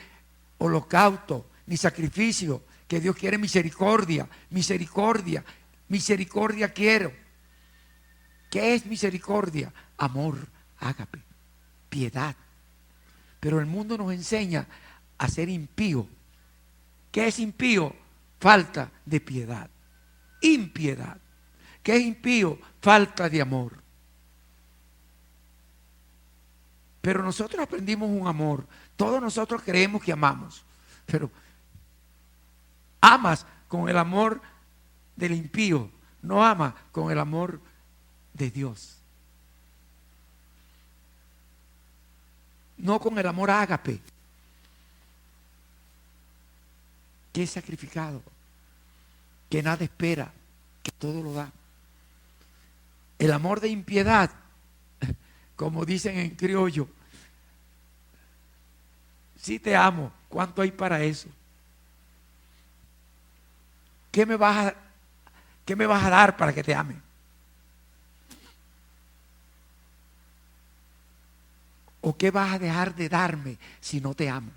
holocausto ni sacrificio, que Dios quiere misericordia, misericordia, misericordia quiero. ¿Qué es misericordia? Amor, ágape, piedad. Pero el mundo nos enseña a ser impío. ¿Qué es impío? Falta de piedad. Impiedad. ¿Qué es impío? Falta de amor. Pero nosotros aprendimos un amor. Todos nosotros creemos que amamos. Pero amas con el amor del impío. No amas con el amor de Dios. No con el amor ágape, que es sacrificado, que nada espera, que todo lo da. El amor de impiedad, como dicen en criollo, sí te amo ¿Cuánto hay para eso? ¿Qué me vas a dar para que te ame? ¿O qué vas a dejar de darme si no te amo?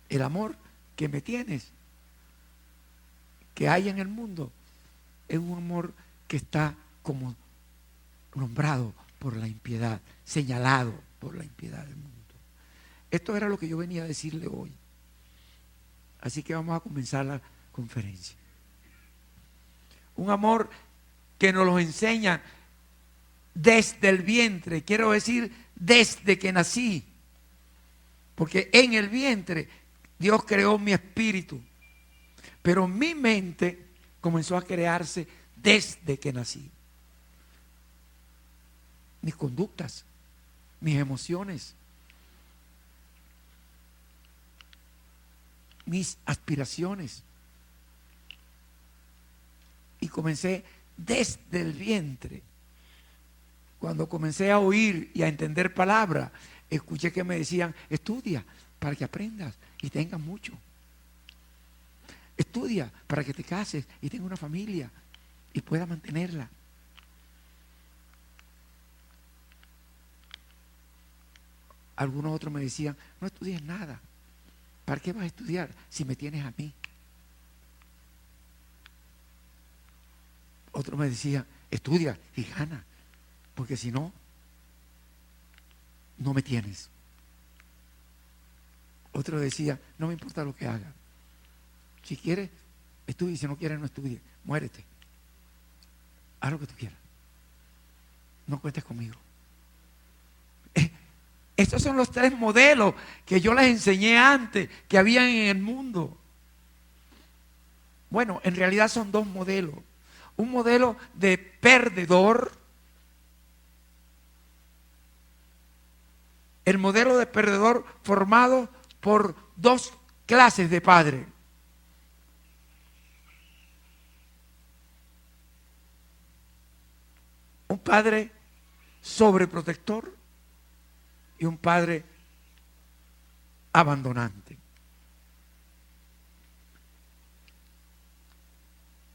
El amor que me tienes, que hay en el mundo, es un amor que está como nombrado por la impiedad, señalado por la impiedad del mundo. Esto era lo que yo venía a decirle hoy. Así que vamos a comenzar la conferencia. Un amor que nos lo enseña desde el vientre, quiero decir desde que nací, porque en el vientre Dios creó mi espíritu, pero mi mente comenzó a crearse desde que nací. Mis conductas, mis emociones, mis aspiraciones. Y comencé desde el vientre. Cuando comencé a oír y a entender palabras, escuché que me decían: estudia para que aprendas y tengas mucho. Estudia para que te cases y tengas una familia y puedas mantenerla. Algunos otros me decían: no estudies nada. ¿Para qué vas a estudiar si me tienes a mí? Otros me decían: estudia y gana, porque si no, no me tienes. Otro decía: no me importa lo que haga. Si quieres, estudia, y si no quieres, no estudie. Muérete. Haz lo que tú quieras. No cuentes conmigo. Estos son los 3 modelos que yo les enseñé antes, que habían en el mundo. Bueno, en realidad son 2 modelos. Un modelo de perdedor. El modelo de perdedor formado por 2 clases de padre. Un padre sobreprotector y un padre abandonante.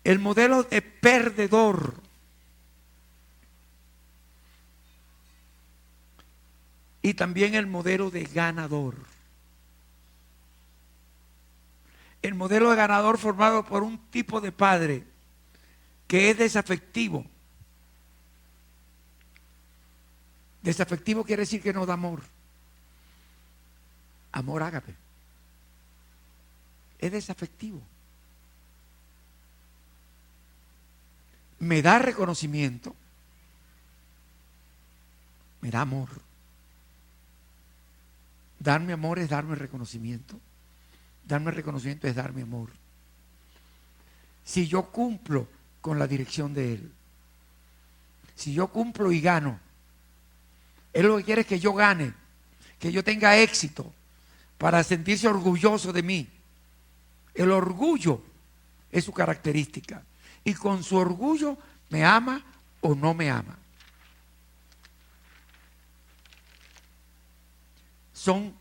El modelo de perdedor y también el modelo de ganador. El modelo de ganador formado por un tipo de padre que es desafectivo. Desafectivo quiere decir que no da amor. Amor ágape. Es desafectivo. Me da reconocimiento. Me da amor. Darme amor es darme reconocimiento. Darme reconocimiento es darme amor. Si yo cumplo con la dirección de Él, si yo cumplo y gano, Él lo que quiere es que yo gane, que yo tenga éxito, para sentirse orgulloso de mí. El orgullo es su característica. Y con su orgullo me ama o no me ama. Son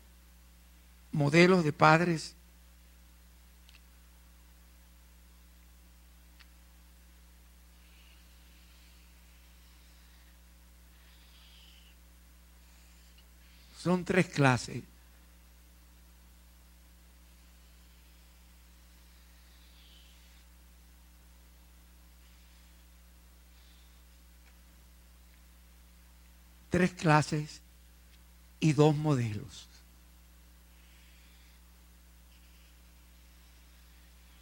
modelos de padres son 3 clases. Tres clases y 2 modelos.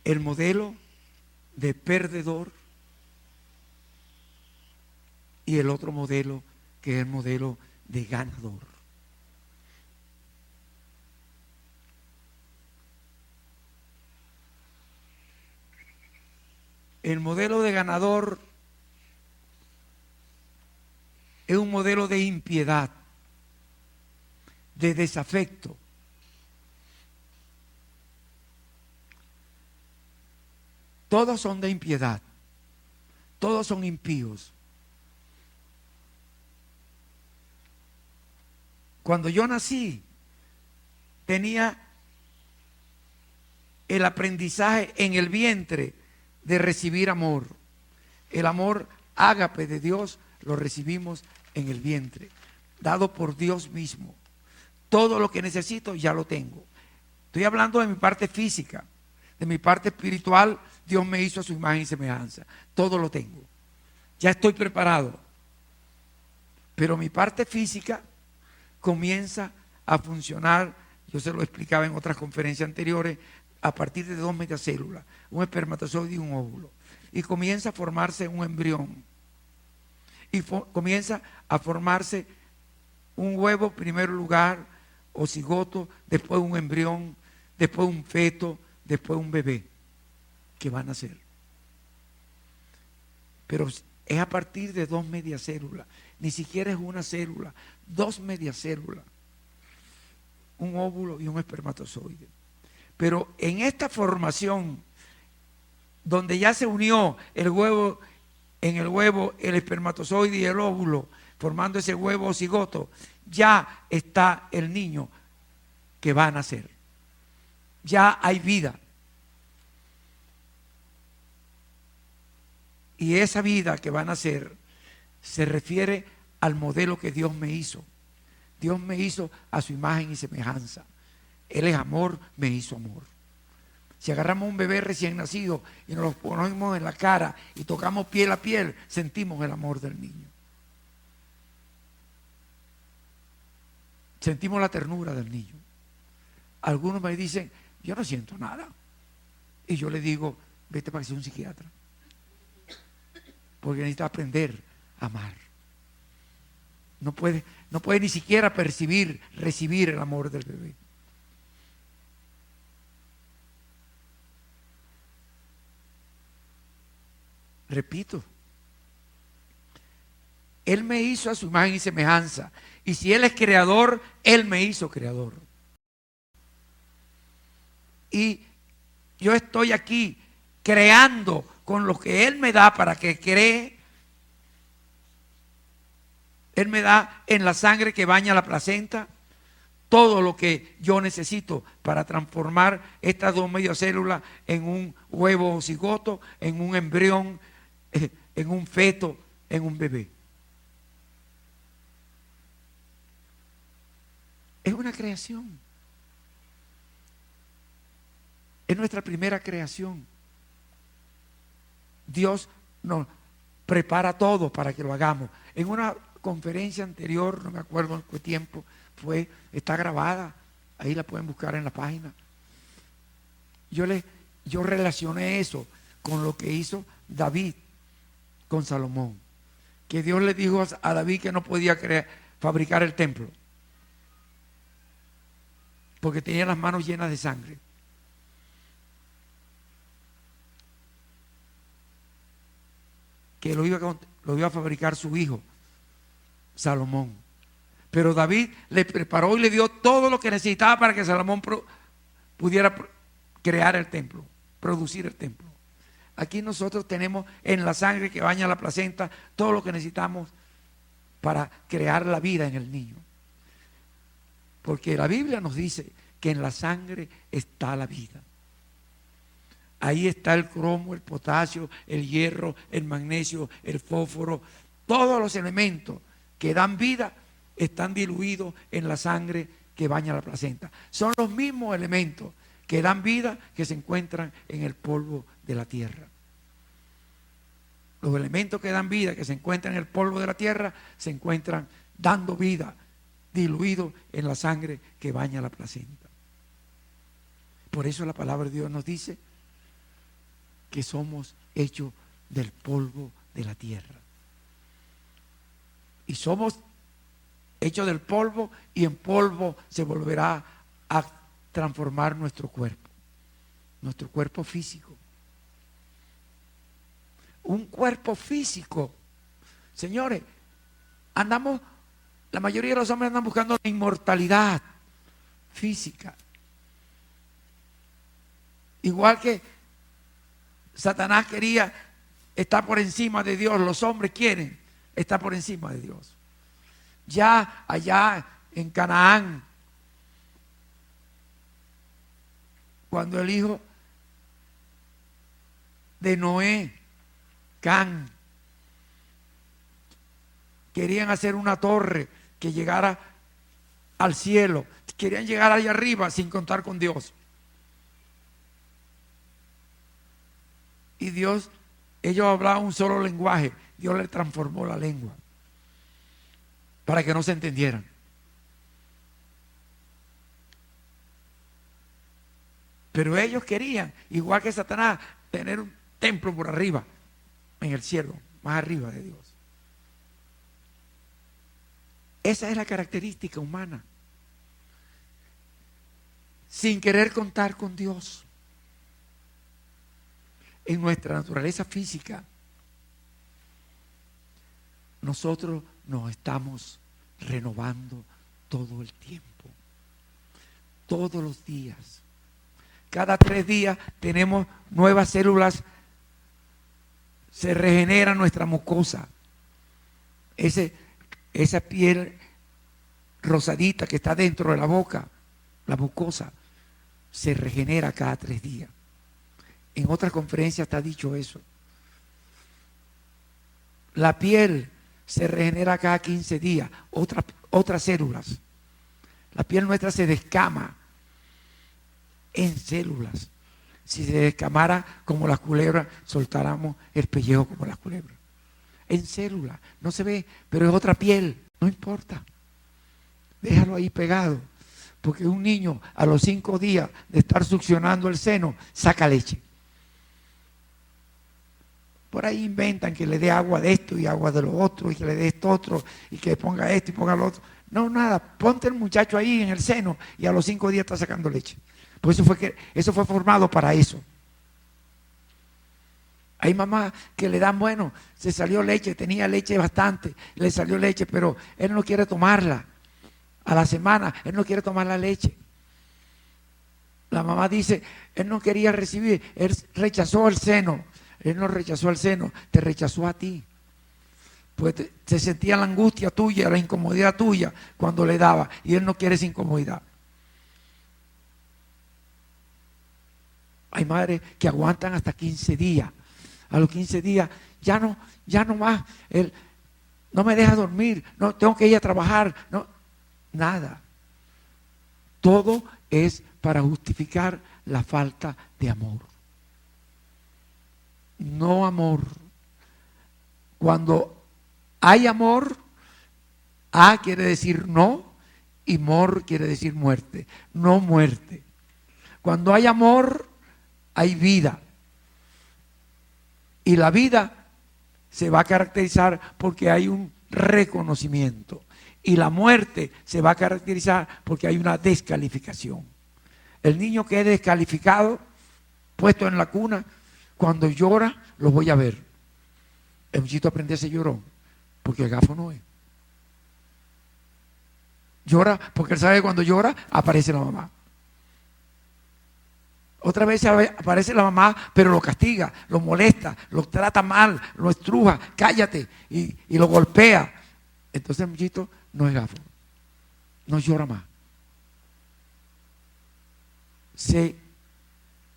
El modelo de perdedor y el otro modelo que es el modelo de ganador. El modelo de ganador es un modelo de impiedad, de desafecto. Todos son de impiedad. Todos son impíos. Cuando yo nací, tenía el aprendizaje en el vientre de recibir amor. El amor ágape de Dios lo recibimos en el vientre, dado por Dios mismo. Todo lo que necesito ya lo tengo. Estoy hablando de mi parte física, de mi parte espiritual. Dios me hizo a su imagen y semejanza. Todo lo tengo. Ya estoy preparado. Pero mi parte física comienza a funcionar, yo se lo explicaba en otras conferencias anteriores, a partir de 2 mediacélulas, un espermatozoide y un óvulo. Y comienza a formarse un embrión. Y comienza a formarse un huevo en primer lugar, o cigoto, después un embrión, después un feto, después un bebé que va a nacer. Pero es a partir de 2 mediacélulas, ni siquiera es una célula, 2 mediacélulas, un óvulo y un espermatozoide. Pero en esta formación, donde ya se unió el huevo, en el huevo el espermatozoide y el óvulo, formando ese huevo o cigoto, ya está el niño que va a nacer. Ya hay vida. Y esa vida que va a nacer se refiere al modelo que Dios me hizo. Dios me hizo a su imagen y semejanza. Él es amor, me hizo amor. Si agarramos un bebé recién nacido y nos lo ponemos en la cara y tocamos piel a piel, sentimos el amor del niño. Sentimos la ternura del niño. Algunos me dicen, yo no siento nada. Y yo le digo, vete para que sea un psiquiatra. Porque necesita aprender a amar. No puede ni siquiera recibir el amor del bebé. Repito, Él me hizo a su imagen y semejanza. Y si Él es creador, Él me hizo creador. Y yo estoy aquí creando con lo que Él me da para que cree. Él me da en la sangre que baña la placenta todo lo que yo necesito para transformar estas 2 mediocélulas en un huevo o cigoto, en un embrión, en un feto, en un bebé. Es una creación. Es nuestra primera creación. Dios nos prepara todo para que lo hagamos. En una conferencia anterior, no me acuerdo en qué tiempo fue, está grabada, ahí la pueden buscar en la página. Yo relacioné eso con lo que hizo David con Salomón, que Dios le dijo a David que no podía fabricar el templo porque tenía las manos llenas de sangre. Que lo iba a fabricar su hijo Salomón. Pero David le preparó y le dio todo lo que necesitaba para que Salomón pudiera crear el templo, producir el templo. Aquí nosotros tenemos en la sangre que baña la placenta todo lo que necesitamos para crear la vida en el niño. Porque la Biblia nos dice que en la sangre está la vida. Ahí está el cromo, el potasio, el hierro, el magnesio, el fósforo. Todos los elementos que dan vida están diluidos en la sangre que baña la placenta. Son los mismos elementos que dan vida que se encuentran en el polvo de la tierra. Los elementos que dan vida que se encuentran en el polvo de la tierra se encuentran dando vida, diluidos en la sangre que baña la placenta. Por eso la palabra de Dios nos dice que somos hechos del polvo de la tierra. Y somos hechos del polvo, y en polvo se volverá a transformar nuestro cuerpo físico. Un cuerpo físico. Señores, la mayoría de los hombres andan buscando la inmortalidad física. Igual que Satanás quería estar por encima de Dios, los hombres quieren estar por encima de Dios. Ya allá en Canaán, Cuando el hijo de Noé, Can, querían hacer una torre que llegara al cielo, querían llegar allá arriba sin contar con Dios. Y Dios, ellos hablaban un solo lenguaje, Dios les transformó la lengua para que no se entendieran. Pero ellos querían, igual que Satanás, tener un templo por arriba, en el cielo, más arriba de Dios. Esa es la característica humana. Sin querer contar con Dios. En nuestra naturaleza física, nosotros nos estamos renovando todo el tiempo, todos los días. Cada 3 días tenemos nuevas células, se regenera nuestra mucosa. Esa piel rosadita que está dentro de la boca, la mucosa, se regenera cada 3 días. En otras conferencias está dicho eso. La piel se regenera cada 15 días, otras células. La piel nuestra se descama en células. Si se descamara como las culebras, soltáramos el pellejo como las culebras. En células, no se ve, pero es otra piel, no importa. Déjalo ahí pegado, porque un niño a los 5 días de estar succionando el seno, saca leche. Por ahí inventan que le dé agua de esto y agua de lo otro, y que le dé esto otro, y que ponga esto y ponga lo otro. No, nada, ponte el muchacho ahí en el seno y a los 5 días está sacando leche. Pues eso fue formado para eso. Hay mamás que le dan, bueno, se salió leche, tenía leche bastante, le salió leche, pero él no quiere tomarla. A la semana, él no quiere tomar la leche. La mamá dice, él no quería recibir, él rechazó el seno. Él no rechazó el seno, te rechazó a ti. Pues se sentía la angustia tuya, la incomodidad tuya cuando le daba, y él no quiere esa incomodidad. Hay madres que aguantan hasta 15 días. A los 15 días ya no más, él no me deja dormir, no tengo que ir a trabajar, no, nada. Todo es para justificar la falta de amor. No amor. Cuando hay amor, A quiere decir no y mor quiere decir muerte, no muerte. Cuando hay amor, hay vida. Y la vida se va a caracterizar porque hay un reconocimiento. Y la muerte se va a caracterizar porque hay una descalificación. El niño que es descalificado, puesto en la cuna, cuando llora, lo voy a ver. El muchito aprende a ser llorón, porque el gafo no es. Llora porque él sabe que cuando llora aparece la mamá. Otra vez aparece la mamá, pero lo castiga, lo molesta, lo trata mal, lo estruja, cállate, y lo golpea. Entonces el muchito no es gafo, no llora más. Se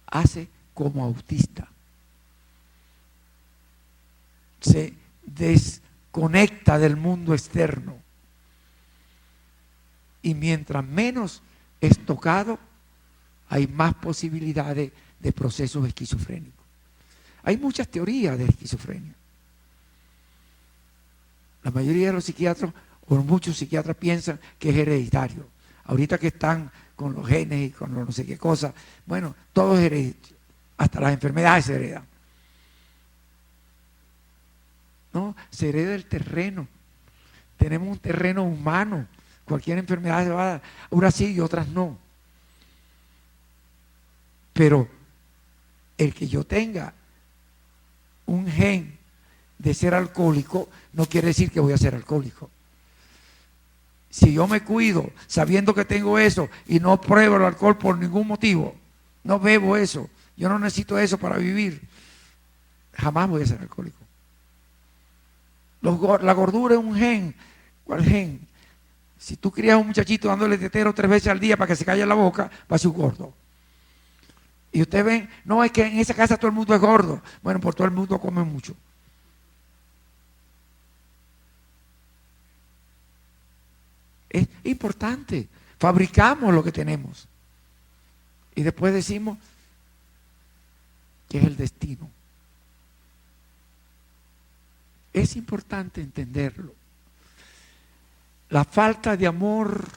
hace como autista. Se desconecta del mundo externo. Y mientras menos es tocado, hay más posibilidades de procesos esquizofrénicos. Hay muchas teorías de esquizofrenia. La mayoría de los psiquiatras, o muchos psiquiatras, piensan que es hereditario. Ahorita que están con los genes y con los no sé qué cosas, bueno, todo es hereditario. Hasta las enfermedades se heredan. No, se hereda el terreno. Tenemos un terreno humano. Cualquier enfermedad se va a dar. Unas sí y otras no. Pero el que yo tenga un gen de ser alcohólico no quiere decir que voy a ser alcohólico. Si yo me cuido sabiendo que tengo eso y no pruebo el alcohol por ningún motivo, no bebo eso, yo no necesito eso para vivir, jamás voy a ser alcohólico. La gordura es un gen. ¿Cuál gen? Si tú crías a un muchachito dándole tetero 3 veces al día para que se calle la boca, va a ser un gordo. Y ustedes ven, no, es que en esa casa todo el mundo es gordo. Bueno, pues todo el mundo come mucho. Es importante. Fabricamos lo que tenemos. Y después decimos que es el destino. Es importante entenderlo. La falta de amor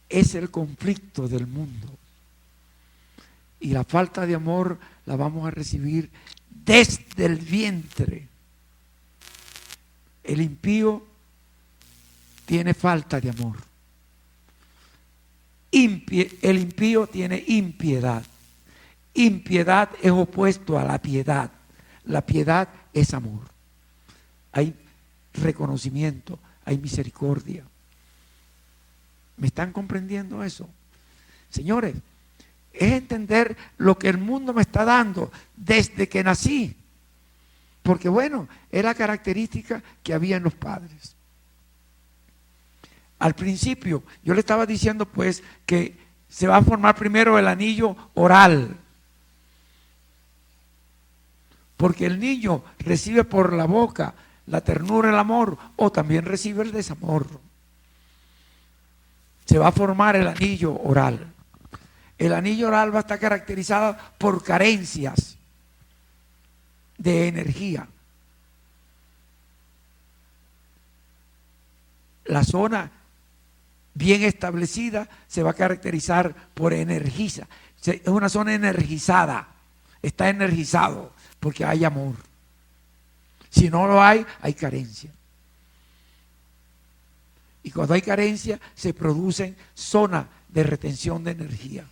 es el conflicto del mundo. Y la falta de amor la vamos a recibir desde el vientre. El impío tiene falta de amor. El impío tiene impiedad. Impiedad es opuesto a la piedad. La piedad es amor. Hay reconocimiento, hay misericordia. ¿Me están comprendiendo eso? Señores, es entender lo que el mundo me está dando desde que nací. Porque bueno, es la característica que había en los padres. Al principio, yo le estaba diciendo pues que se va a formar primero el anillo oral. Porque el niño recibe por la boca la ternura, el amor, o también recibe el desamor. Se va a formar el anillo oral. El anillo oral va a estar caracterizado por carencias de energía. La zona bien establecida se va a caracterizar por energía. Es una zona energizada. Está energizado porque hay amor. Si no lo hay, hay carencia. Y cuando hay carencia, se producen zonas de retención de energía.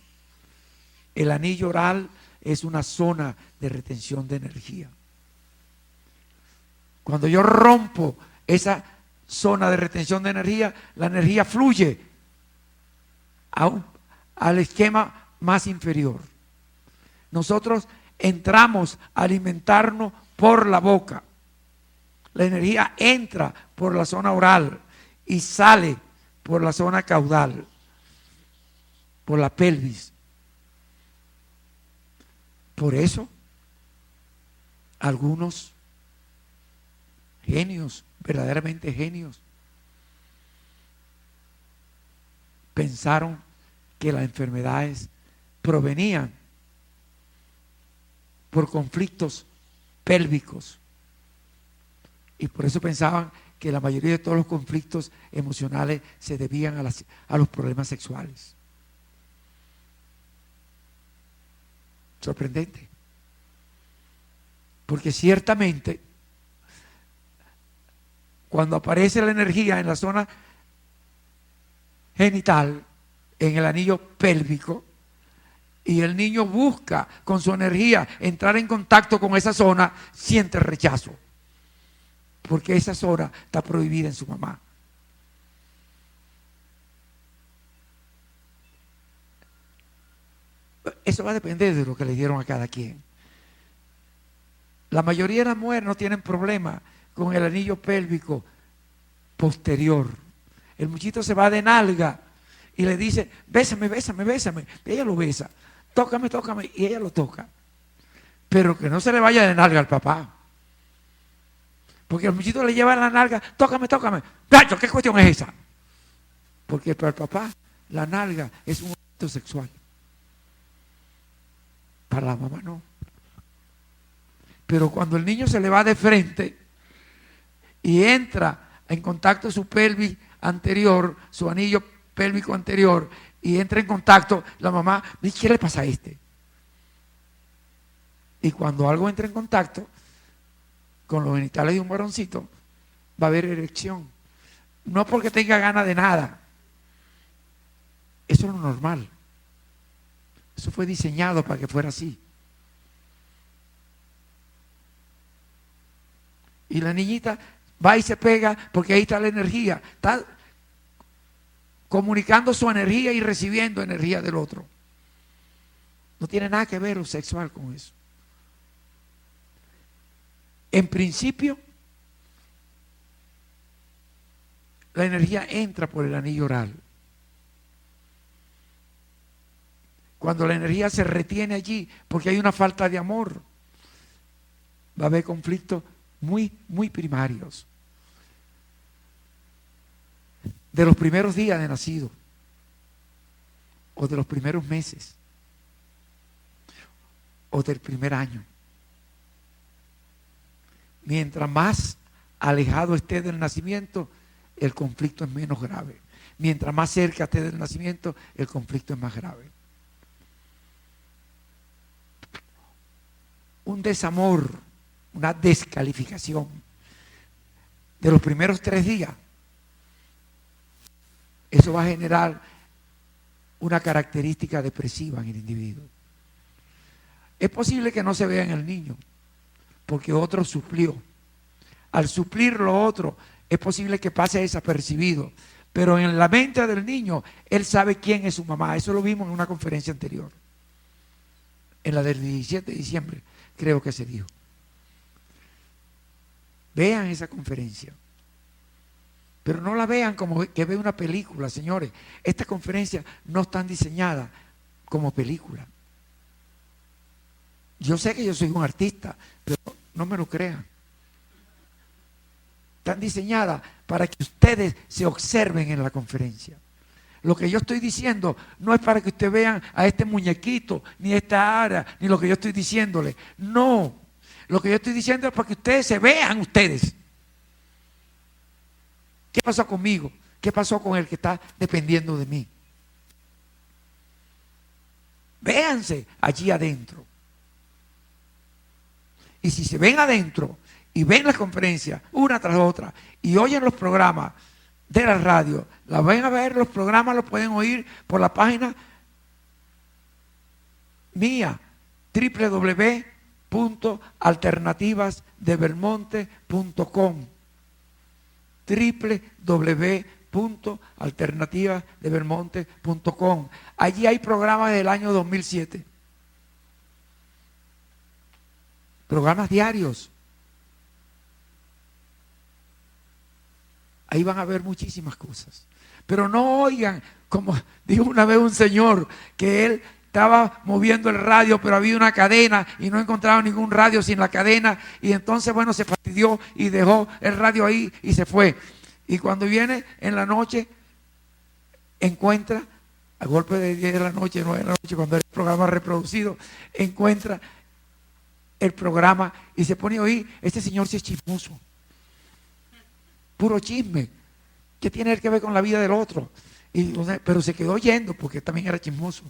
El anillo oral es una zona de retención de energía. Cuando yo rompo esa zona de retención de energía, la energía fluye al esquema más inferior. Nosotros entramos a alimentarnos por la boca. La energía entra por la zona oral y sale por la zona caudal, por la pelvis. Por eso, algunos genios, verdaderamente genios, pensaron que las enfermedades provenían por conflictos pélvicos. Y por eso pensaban que la mayoría de todos los conflictos emocionales se debían a los problemas sexuales. Sorprendente. Porque ciertamente, cuando aparece la energía en la zona genital, en el anillo pélvico, y el niño busca con su energía entrar en contacto con esa zona, siente rechazo. Porque esa zona está prohibida en su mamá. Eso va a depender de lo que le dieron a cada quien. La mayoría de las mujeres no tienen problema con el anillo pélvico posterior. El muchito se va de nalga y le dice, bésame, bésame, bésame. Ella lo besa, tócame, tócame, y ella lo toca. Pero que no se le vaya de nalga al papá. Porque el muchito le lleva la nalga, tócame, tócame. ¡Gacho, qué cuestión es esa! Porque para el papá la nalga es un acto sexual. Para la mamá no. Pero cuando el niño se le va de frente y entra en contacto su pelvis anterior, su anillo pélvico anterior, y entra en contacto, la mamá dice, ¿qué le pasa a este? Y cuando algo entra en contacto con los genitales de un varoncito, va a haber erección. No porque tenga ganas de nada. Eso es lo normal. Eso fue diseñado para que fuera así. Y la niñita va y se pega porque ahí está la energía. Está comunicando su energía y recibiendo energía del otro. No tiene nada que ver lo sexual con eso. En principio, la energía entra por el anillo oral. cuando la energía se retiene allí, porque hay una falta de amor, va a haber conflictos muy, muy primarios. De los primeros días de nacido, o de los primeros meses, o del primer año. Mientras más alejado esté del nacimiento, el conflicto es menos grave. Mientras más cerca esté del nacimiento, el conflicto es más grave. Un desamor, una descalificación de los primeros 3 días, eso va a generar una característica depresiva en el individuo. Es posible que no se vea en el niño, porque otro suplió. Al suplir lo otro, es posible que pase desapercibido, pero en la mente del niño, él sabe quién es su mamá. Eso lo vimos en una conferencia anterior, en la del 17 de diciembre, creo que se dijo. Vean esa conferencia, pero no la vean como que ve una película, señores. Estas conferencias no están diseñadas como película. Yo sé que yo soy un artista, pero no me lo crean. Están diseñadas para que ustedes se observen en la conferencia. Lo que yo estoy diciendo no es para que ustedes vean a este muñequito, ni esta ara, ni lo que yo estoy diciéndole. No, lo que yo estoy diciendo es para que ustedes se vean ustedes. ¿Qué pasó conmigo? ¿Qué pasó con el que está dependiendo de mí? Véanse allí adentro. Y si se ven adentro y ven las conferencias una tras otra y oyen los programas de la radio, las ven a ver, los programas los pueden oír por la página mía, www.alternativasdevermonte.com, www.alternativasdevermonte.com. Allí hay programas del año 2007, programas diarios. Ahí van a ver muchísimas cosas, pero no oigan, como dijo una vez un señor, que él estaba moviendo el radio, pero había una cadena y no encontraba ningún radio sin la cadena, y entonces, bueno, se fastidió y dejó el radio ahí y se fue. Y cuando viene en la noche, encuentra, a golpe de 10 de la noche, 9 de la noche, cuando el programa reproducido, encuentra el programa y se pone a oír. Este señor sí es chismoso, puro chisme. ¿Qué tiene él que ver con la vida del otro? Pero se quedó oyendo porque también era chismoso.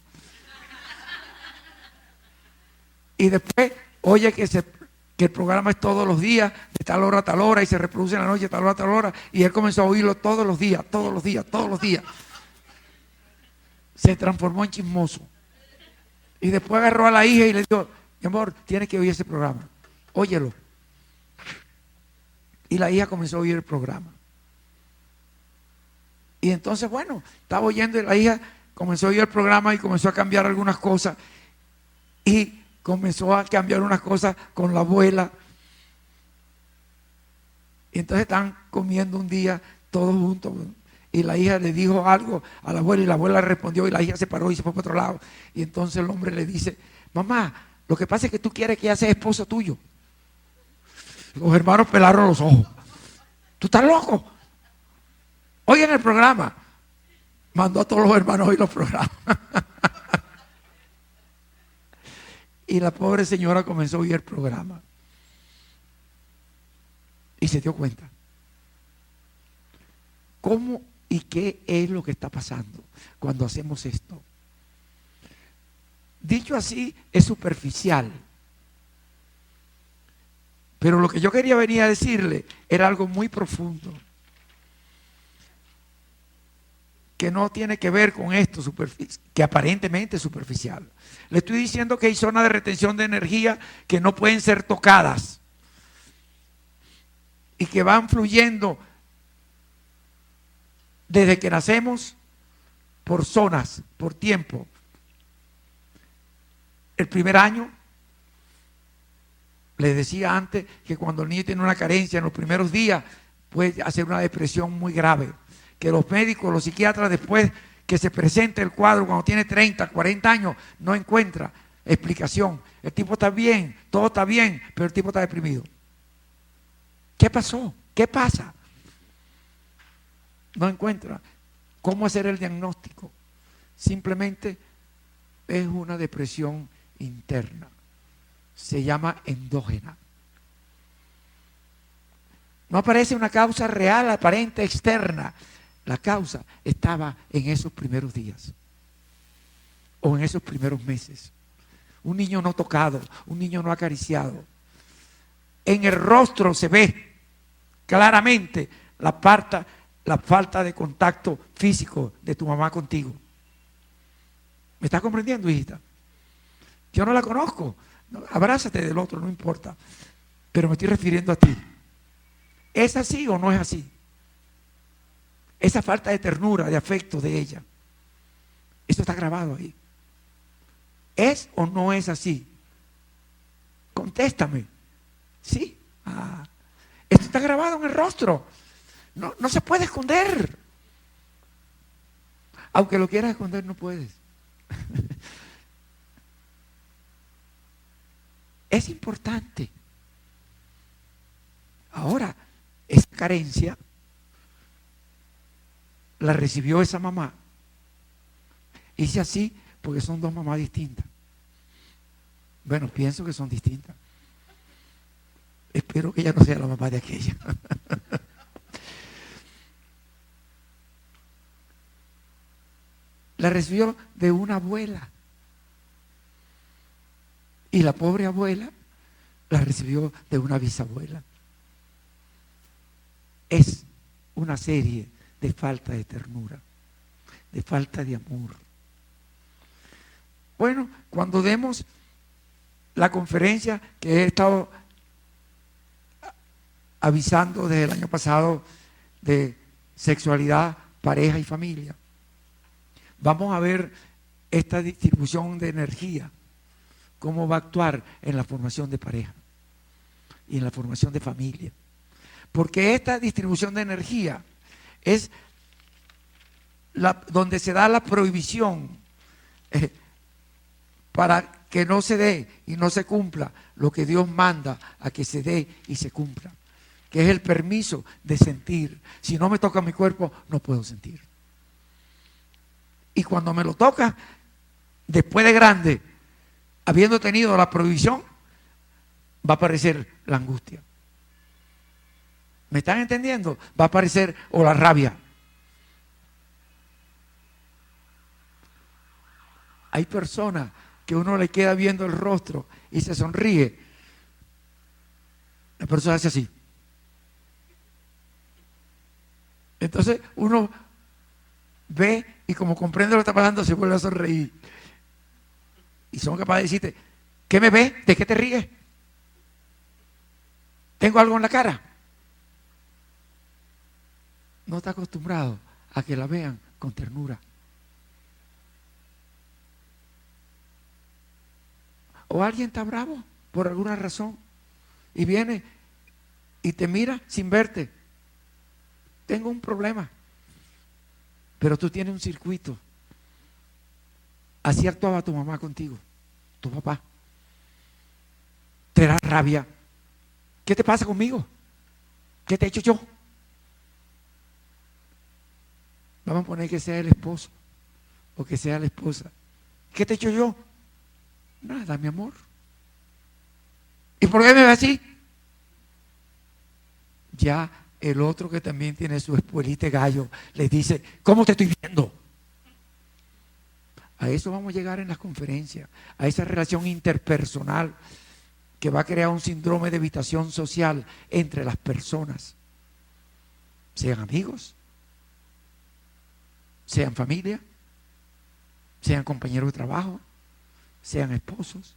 Y después oye que el programa es todos los días, de tal hora a tal hora, y se reproduce en la noche de tal hora a tal hora, y él comenzó a oírlo todos los días, todos los días, todos los días. Se transformó en chismoso. Y después agarró a la hija y le dijo: mi amor, tienes que oír ese programa, óyelo. Y la hija comenzó a oír el programa. Y entonces, bueno, estaba oyendo, y la hija comenzó a oír el programa y comenzó a cambiar algunas cosas. Y comenzó a cambiar unas cosas con la abuela. Y entonces están comiendo un día todos juntos. Y la hija le dijo algo a la abuela y la abuela respondió, y la hija se paró y se fue para otro lado. Y entonces el hombre le dice: mamá, lo que pasa es que tú quieres que ella sea esposo tuyo. Los hermanos pelaron los ojos. ¿Tú estás loco? Oigan el programa. Mandó a todos los hermanos a oír los programas. Y la pobre señora comenzó a oír el programa. Y se dio cuenta. ¿Cómo y qué es lo que está pasando cuando hacemos esto? Dicho así, es superficial. Pero lo que yo quería venir a decirle era algo muy profundo, que no tiene que ver con esto, que aparentemente es superficial. Le estoy diciendo que hay zonas de retención de energía que no pueden ser tocadas y que van fluyendo desde que nacemos por zonas, por tiempo. El primer año, les decía antes que cuando el niño tiene una carencia en los primeros días puede hacer una depresión muy grave, que los médicos, los psiquiatras, después que se presenta el cuadro cuando tiene 30, 40 años, no encuentra explicación. El tipo está bien, todo está bien, pero el tipo está deprimido. ¿Qué pasó? ¿Qué pasa? No encuentra cómo hacer el diagnóstico. Simplemente es una depresión interna. Se llama endógena. No aparece una causa real, aparente, externa. La causa estaba en esos primeros días o en esos primeros meses. Un niño no tocado, un niño no acariciado. En el rostro se ve claramente la falta de contacto físico de tu mamá contigo. ¿Me estás comprendiendo, hijita? Yo no la conozco. Abrázate del otro, no importa. Pero me estoy refiriendo a ti. ¿Es así o no es así? Esa falta de ternura, de afecto de ella. Eso está grabado ahí. ¿Es o no es así? Contéstame. ¿Sí? Esto está grabado en el rostro. No se puede esconder. Aunque lo quieras esconder, no puedes. Es importante. Ahora, esa carencia la recibió esa mamá. Hice así porque son dos mamás distintas. Bueno, pienso que son distintas. Espero que ella no sea la mamá de aquella. La recibió de una abuela. Y la pobre abuela la recibió de una bisabuela. Es una serie de falta de ternura, de falta de amor. Bueno, cuando demos la conferencia que he estado avisando desde el año pasado de sexualidad, pareja y familia, vamos a ver esta distribución de energía, cómo va a actuar en la formación de pareja y en la formación de familia. Porque esta distribución de energía es donde se da la prohibición para que no se dé y no se cumpla lo que Dios manda a que se dé y se cumpla, que es el permiso de sentir. Si no me toca mi cuerpo, no puedo sentir. Y cuando me lo toca, después de grande, habiendo tenido la prohibición, va a aparecer la angustia. ¿Me están entendiendo? Va a aparecer o la rabia. Hay personas que uno le queda viendo el rostro y se sonríe. La persona hace así. Entonces uno ve y como comprende lo que está pasando, se vuelve a sonreír. Y son capaces de decirte, ¿qué me ves? ¿De qué te ríes? ¿Tengo algo en la cara? No está acostumbrado a que la vean con ternura. O alguien está bravo por alguna razón y viene y te mira sin verte. Tengo un problema. Pero tú tienes un circuito. Así actuaba tu mamá contigo, tu papá. Te da rabia. ¿Qué te pasa conmigo? ¿Qué te he hecho yo? Vamos a poner que sea el esposo o que sea la esposa. ¿Qué te he hecho yo? Nada, mi amor. ¿Y por qué me ve así? Ya el otro que también tiene su espuelita de gallo le dice, ¿cómo te estoy viendo? A eso vamos a llegar en las conferencias, a esa relación interpersonal que va a crear un síndrome de evitación social entre las personas, sean amigos, sean familia, sean compañeros de trabajo, sean esposos.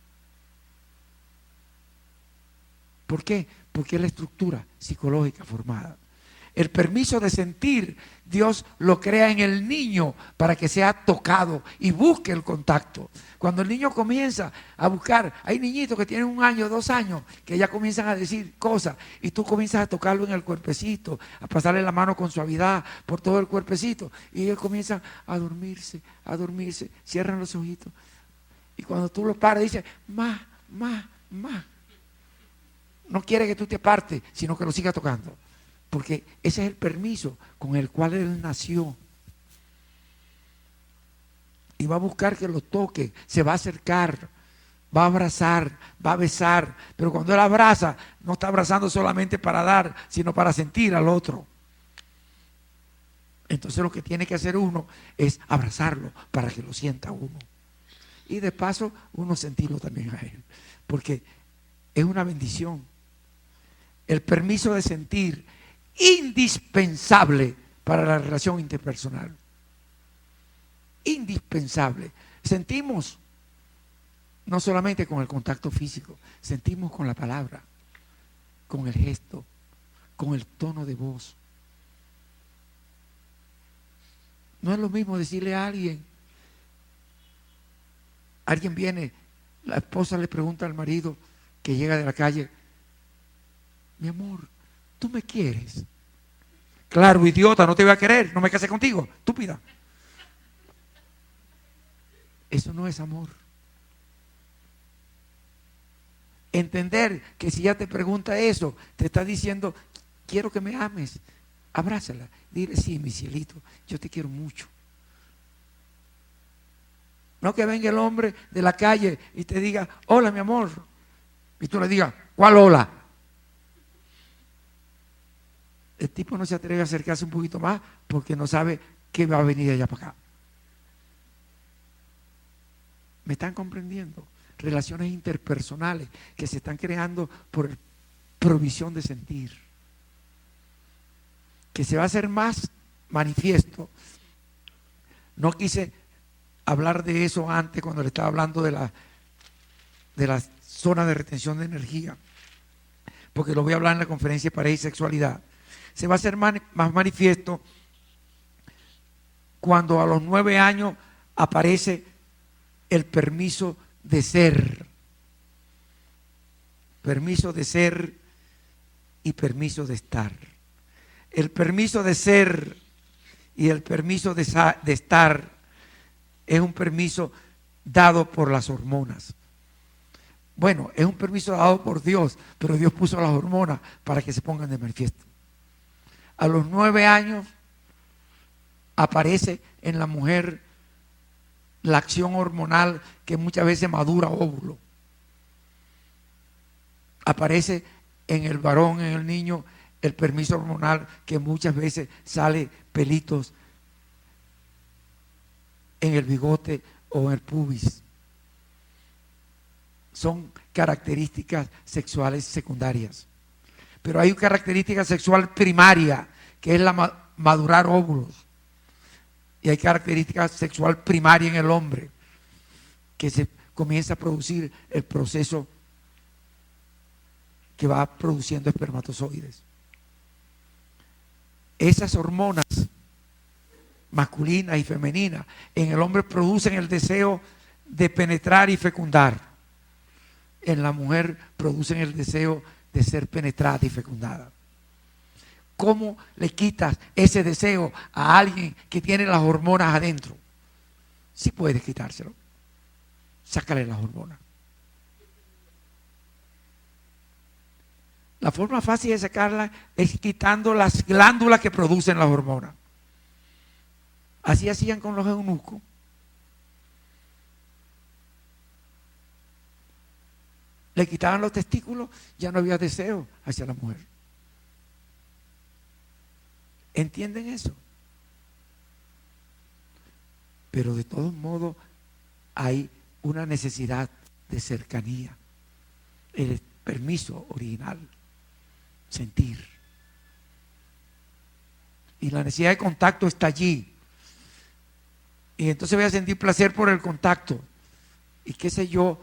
¿Por qué? Porque es la estructura psicológica formada. El permiso de sentir, Dios lo crea en el niño para que sea tocado y busque el contacto. Cuando el niño comienza a buscar, hay niñitos que tienen 1 año, 2 años, que ya comienzan a decir cosas y tú comienzas a tocarlo en el cuerpecito, a pasarle la mano con suavidad por todo el cuerpecito y ellos comienzan a dormirse, cierran los ojitos. Y cuando tú lo paras, dice, más. No quiere que tú te apartes, sino que lo sigas tocando. Porque ese es el permiso con el cual él nació. Y va a buscar que lo toque, se va a acercar, va a abrazar, va a besar. Pero cuando él abraza, no está abrazando solamente para dar, sino para sentir al otro. Entonces lo que tiene que hacer uno es abrazarlo para que lo sienta uno. Y de paso uno sentirlo también a él. Porque es una bendición. El permiso de sentir, indispensable para la relación interpersonal. Indispensable. Sentimos no solamente con el contacto físico, sentimos con la palabra, con el gesto, con el tono de voz. No es lo mismo decirle a alguien viene, la esposa le pregunta al marido que llega de la calle, mi amor, ¿tú me quieres? Claro, idiota, no te voy a querer, no me casé contigo, estúpida. Eso no es amor. Entender que si ella te pregunta eso, te está diciendo, quiero que me ames, abrázala, dile, sí, mi cielito, yo te quiero mucho. No que venga el hombre de la calle y te diga, hola mi amor, y tú le digas, ¿cuál hola? El tipo no se atreve a acercarse un poquito más porque no sabe qué va a venir allá para acá. ¿Me están comprendiendo? Relaciones interpersonales que se están creando por provisión de sentir. Que se va a hacer más manifiesto. No quise hablar de eso antes cuando le estaba hablando de la zona de retención de energía. Porque lo voy a hablar en la conferencia de pareja y sexualidad. Se va a hacer más manifiesto cuando a los 9 años aparece el permiso de ser. Permiso de ser y permiso de estar. El permiso de ser y el permiso de estar es un permiso dado por las hormonas. Bueno, es un permiso dado por Dios, pero Dios puso las hormonas para que se pongan de manifiesto. A los 9 años aparece en la mujer la acción hormonal que muchas veces madura óvulo. Aparece en el varón, en el niño, el permiso hormonal que muchas veces sale pelitos en el bigote o en el pubis. Son características sexuales secundarias. Pero hay una característica sexual primaria, que es la madurar óvulos. Y hay característica sexual primaria en el hombre, que se comienza a producir el proceso que va produciendo espermatozoides. Esas hormonas masculinas y femeninas en el hombre producen el deseo de penetrar y fecundar. En la mujer producen el deseo de ser penetrada y fecundada. ¿Cómo le quitas ese deseo a alguien que tiene las hormonas adentro? Sí puedes quitárselo. Sácale las hormonas. La forma fácil de sacarla es quitando las glándulas que producen las hormonas. Así hacían con los eunucos. Le quitaban los testículos, ya no había deseo hacia la mujer. ¿Entienden eso? Pero de todos modos hay una necesidad de cercanía. El permiso original, sentir. Y la necesidad de contacto está allí. Y entonces voy a sentir placer por el contacto. Y qué sé yo,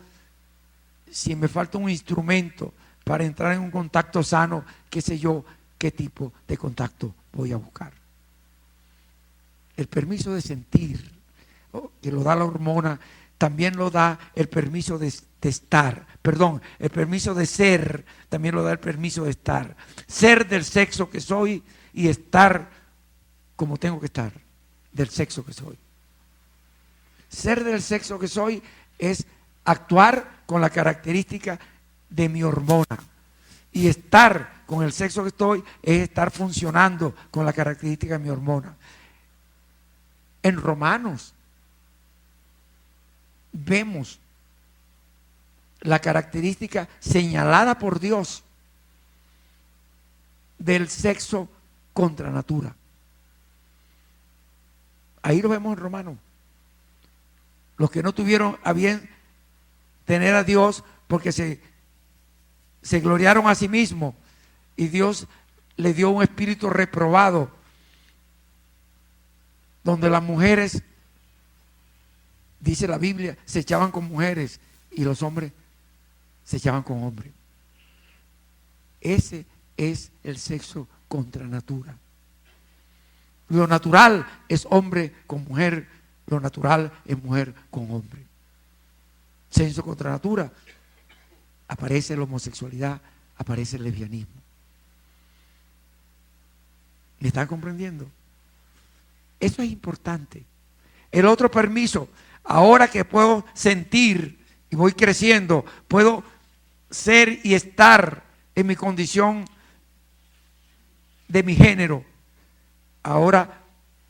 si me falta un instrumento para entrar en un contacto sano, qué sé yo, qué tipo de contacto voy a buscar. El permiso de sentir, que lo da la hormona, también lo da el permiso de estar. Perdón, el permiso de ser, también lo da el permiso de estar. Ser del sexo que soy y estar como tengo que estar, del sexo que soy. Ser del sexo que soy es actuar con la característica de mi hormona. Y estar con el sexo que estoy es estar funcionando con la característica de mi hormona. En Romanos vemos la característica señalada por Dios del sexo contra natura. Ahí lo vemos en Romanos. Los que no tuvieron a bien tener a Dios porque se gloriaron a sí mismos y Dios le dio un espíritu reprobado donde las mujeres, dice la Biblia, se echaban con mujeres y los hombres se echaban con hombres. Ese es el sexo contra natura. Lo natural es hombre con mujer, lo natural es mujer con hombre. Sexo contra natura, aparece la homosexualidad, aparece el lesbianismo. ¿Me están comprendiendo? Eso es importante. El otro permiso, ahora que puedo sentir y voy creciendo, puedo ser y estar en mi condición de mi género. Ahora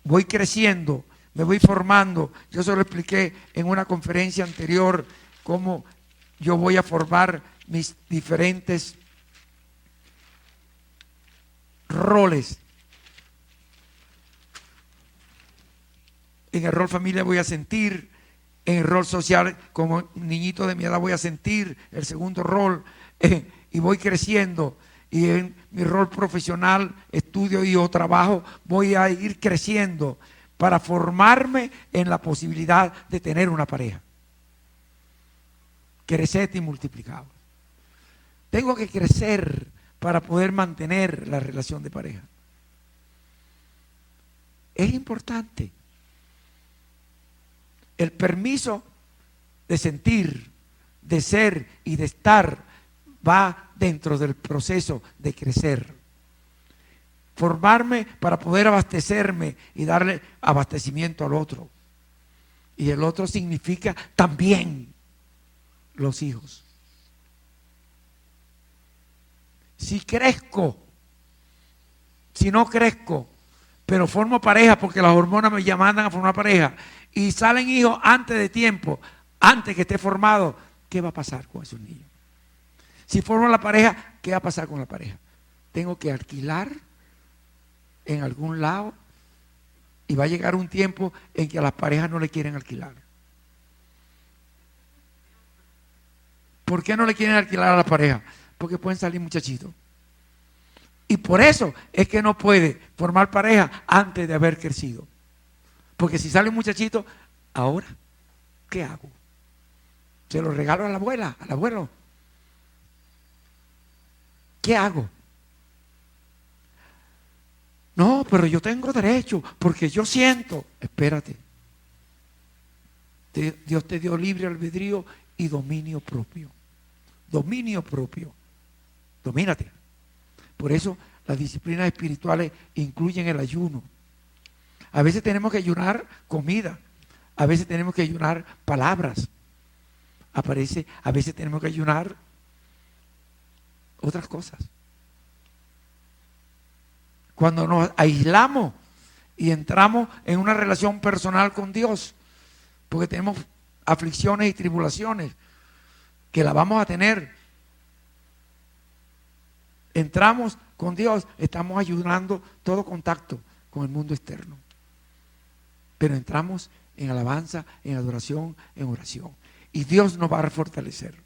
voy creciendo, me voy formando. Yo se lo expliqué en una conferencia anterior, cómo yo voy a formar mis diferentes roles. En el rol familia voy a sentir, en el rol social como niñito de mi edad voy a sentir, el segundo rol, y voy creciendo. Y en mi rol profesional, estudio y o trabajo, voy a ir creciendo para formarme en la posibilidad de tener una pareja. Creced y multiplicaos. Tengo que crecer para poder mantener la relación de pareja. Es importante. El permiso de sentir, de ser y de estar va dentro del proceso de crecer. Formarme para poder abastecerme y darle abastecimiento al otro. Y el otro significa también los hijos. Si crezco, si no crezco, pero formo pareja porque las hormonas me mandan a formar pareja y salen hijos antes de tiempo, antes que esté formado, ¿qué va a pasar con esos niños? Si formo la pareja, ¿qué va a pasar con la pareja? Tengo que alquilar en algún lado y va a llegar un tiempo en que a las parejas no le quieren alquilar. ¿Por qué no le quieren alquilar a la pareja? Porque pueden salir muchachitos. Y por eso es que no puede formar pareja antes de haber crecido. Porque si sale un muchachito, ahora, ¿qué hago? ¿Se lo regalo a la abuela, al abuelo? ¿Qué hago? No, pero yo tengo derecho, porque yo siento. Espérate. Dios te dio libre albedrío y dominio propio. Dominio propio. Domínate. Por eso las disciplinas espirituales incluyen el ayuno. A veces tenemos que ayunar comida. A veces tenemos que ayunar palabras. A veces tenemos que ayunar otras cosas. Cuando nos aislamos y entramos en una relación personal con Dios, porque tenemos aflicciones y tribulaciones que la vamos a tener. Entramos con Dios, estamos ayudando todo contacto con el mundo externo. Pero entramos en alabanza, en adoración, en oración. Y Dios nos va a fortalecer.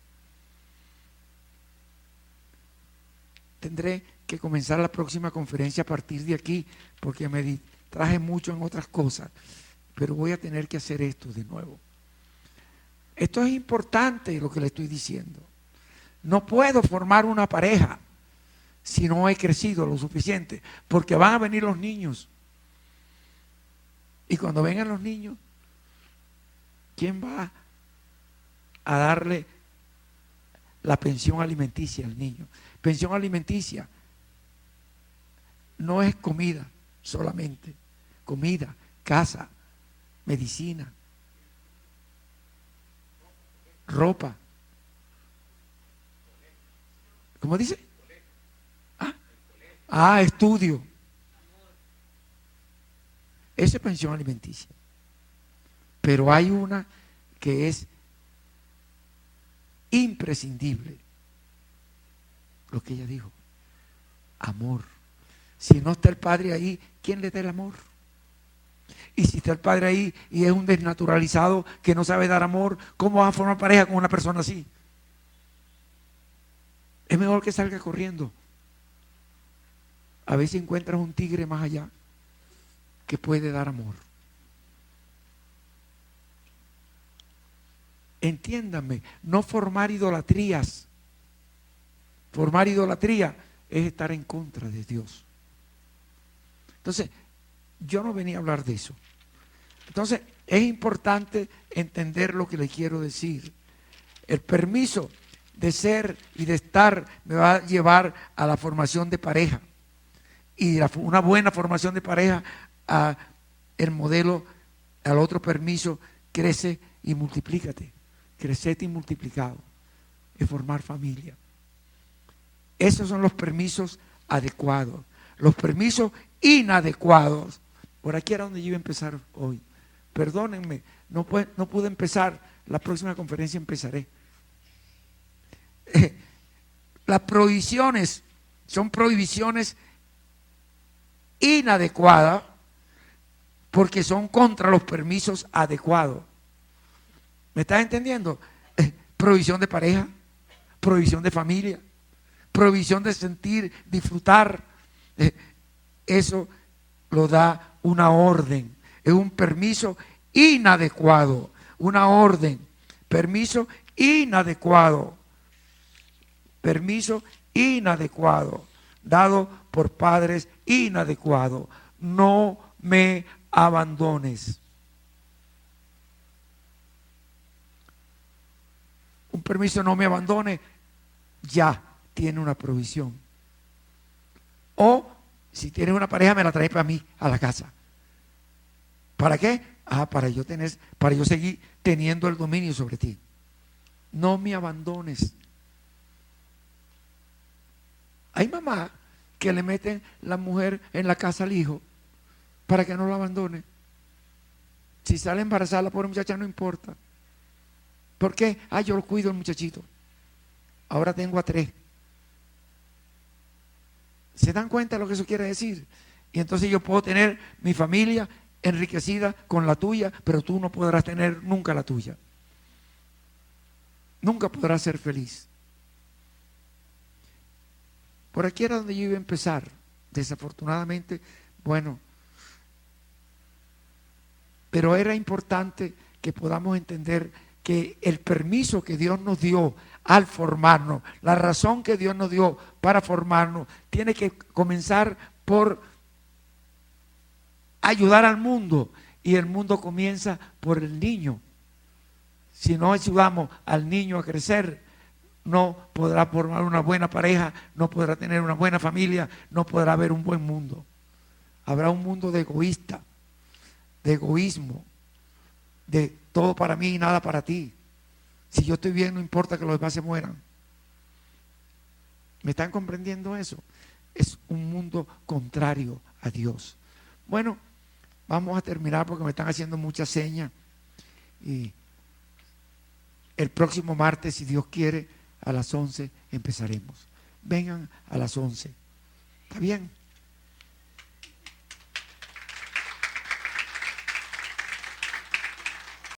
Tendré que comenzar la próxima conferencia a partir de aquí, porque me distraje mucho en otras cosas. Pero voy a tener que hacer esto de nuevo. Esto es importante lo que le estoy diciendo. No puedo formar una pareja si no he crecido lo suficiente, porque van a venir los niños. Y cuando vengan los niños, ¿quién va a darle la pensión alimenticia al niño? Pensión alimenticia no es comida solamente, comida, casa, medicina, ropa. ¿Cómo dice? Estudio. Esa es pensión alimenticia. Pero hay una que es imprescindible. Lo que ella dijo. Amor. Si no está el padre ahí, ¿quién le da el amor? Y si está el padre ahí y es un desnaturalizado que no sabe dar amor, ¿cómo va a formar pareja con una persona así? Es mejor que salga corriendo. A veces encuentras un tigre más allá que puede dar amor. Entiéndanme, no formar idolatrías. Formar idolatría es estar en contra de Dios. Entonces, yo no venía a hablar de eso. Entonces, es importante entender lo que le quiero decir. El permiso de ser y de estar me va a llevar a la formación de pareja. Y una buena formación de pareja, el modelo, al otro permiso, crece y multiplícate. Crecete y multiplicado. Es formar familia. Esos son los permisos adecuados. Los permisos inadecuados. Por aquí era donde yo iba a empezar hoy. Perdónenme, no pude empezar. La próxima conferencia empezaré. Las prohibiciones son prohibiciones inadecuadas porque son contra los permisos adecuados. ¿Me estás entendiendo? Prohibición de pareja, prohibición de familia, prohibición de sentir, disfrutar. Eso lo da una orden. Es un permiso inadecuado. Una orden. Permiso inadecuado. Permiso inadecuado. Dado por padres inadecuados. No me abandones. Un permiso no me abandone ya tiene una provisión. O si tienes una pareja me la traes para mí a la casa. ¿Para qué? Para yo seguir teniendo el dominio sobre ti. No me abandones. Hay mamás que le meten la mujer en la casa al hijo para que no lo abandone. Si sale embarazada la pobre muchacha no importa. ¿Por qué? Yo lo cuido el muchachito. Ahora tengo a 3. ¿Se dan cuenta de lo que eso quiere decir? Y entonces yo puedo tener mi familia enriquecida con la tuya, pero tú no podrás tener nunca la tuya. Nunca podrás ser feliz. Por aquí era donde yo iba a empezar. Desafortunadamente, bueno, pero era importante que podamos entender que el permiso que Dios nos dio al formarnos, la razón que Dios nos dio para formarnos, tiene que comenzar por ayudar al mundo, y el mundo comienza por el niño. Si no ayudamos al niño a crecer, no podrá formar una buena pareja, no podrá tener una buena familia, no podrá haber un buen mundo. Habrá un mundo de egoísta, de egoísmo, de todo para mí y nada para ti. Si yo estoy bien, no importa que los demás se mueran. ¿Me están comprendiendo eso? Es un mundo contrario a Dios. Bueno, vamos a terminar porque me están haciendo muchas señas. Y el próximo martes, si Dios quiere, a las 11 empezaremos. Vengan a las 11. ¿Está bien?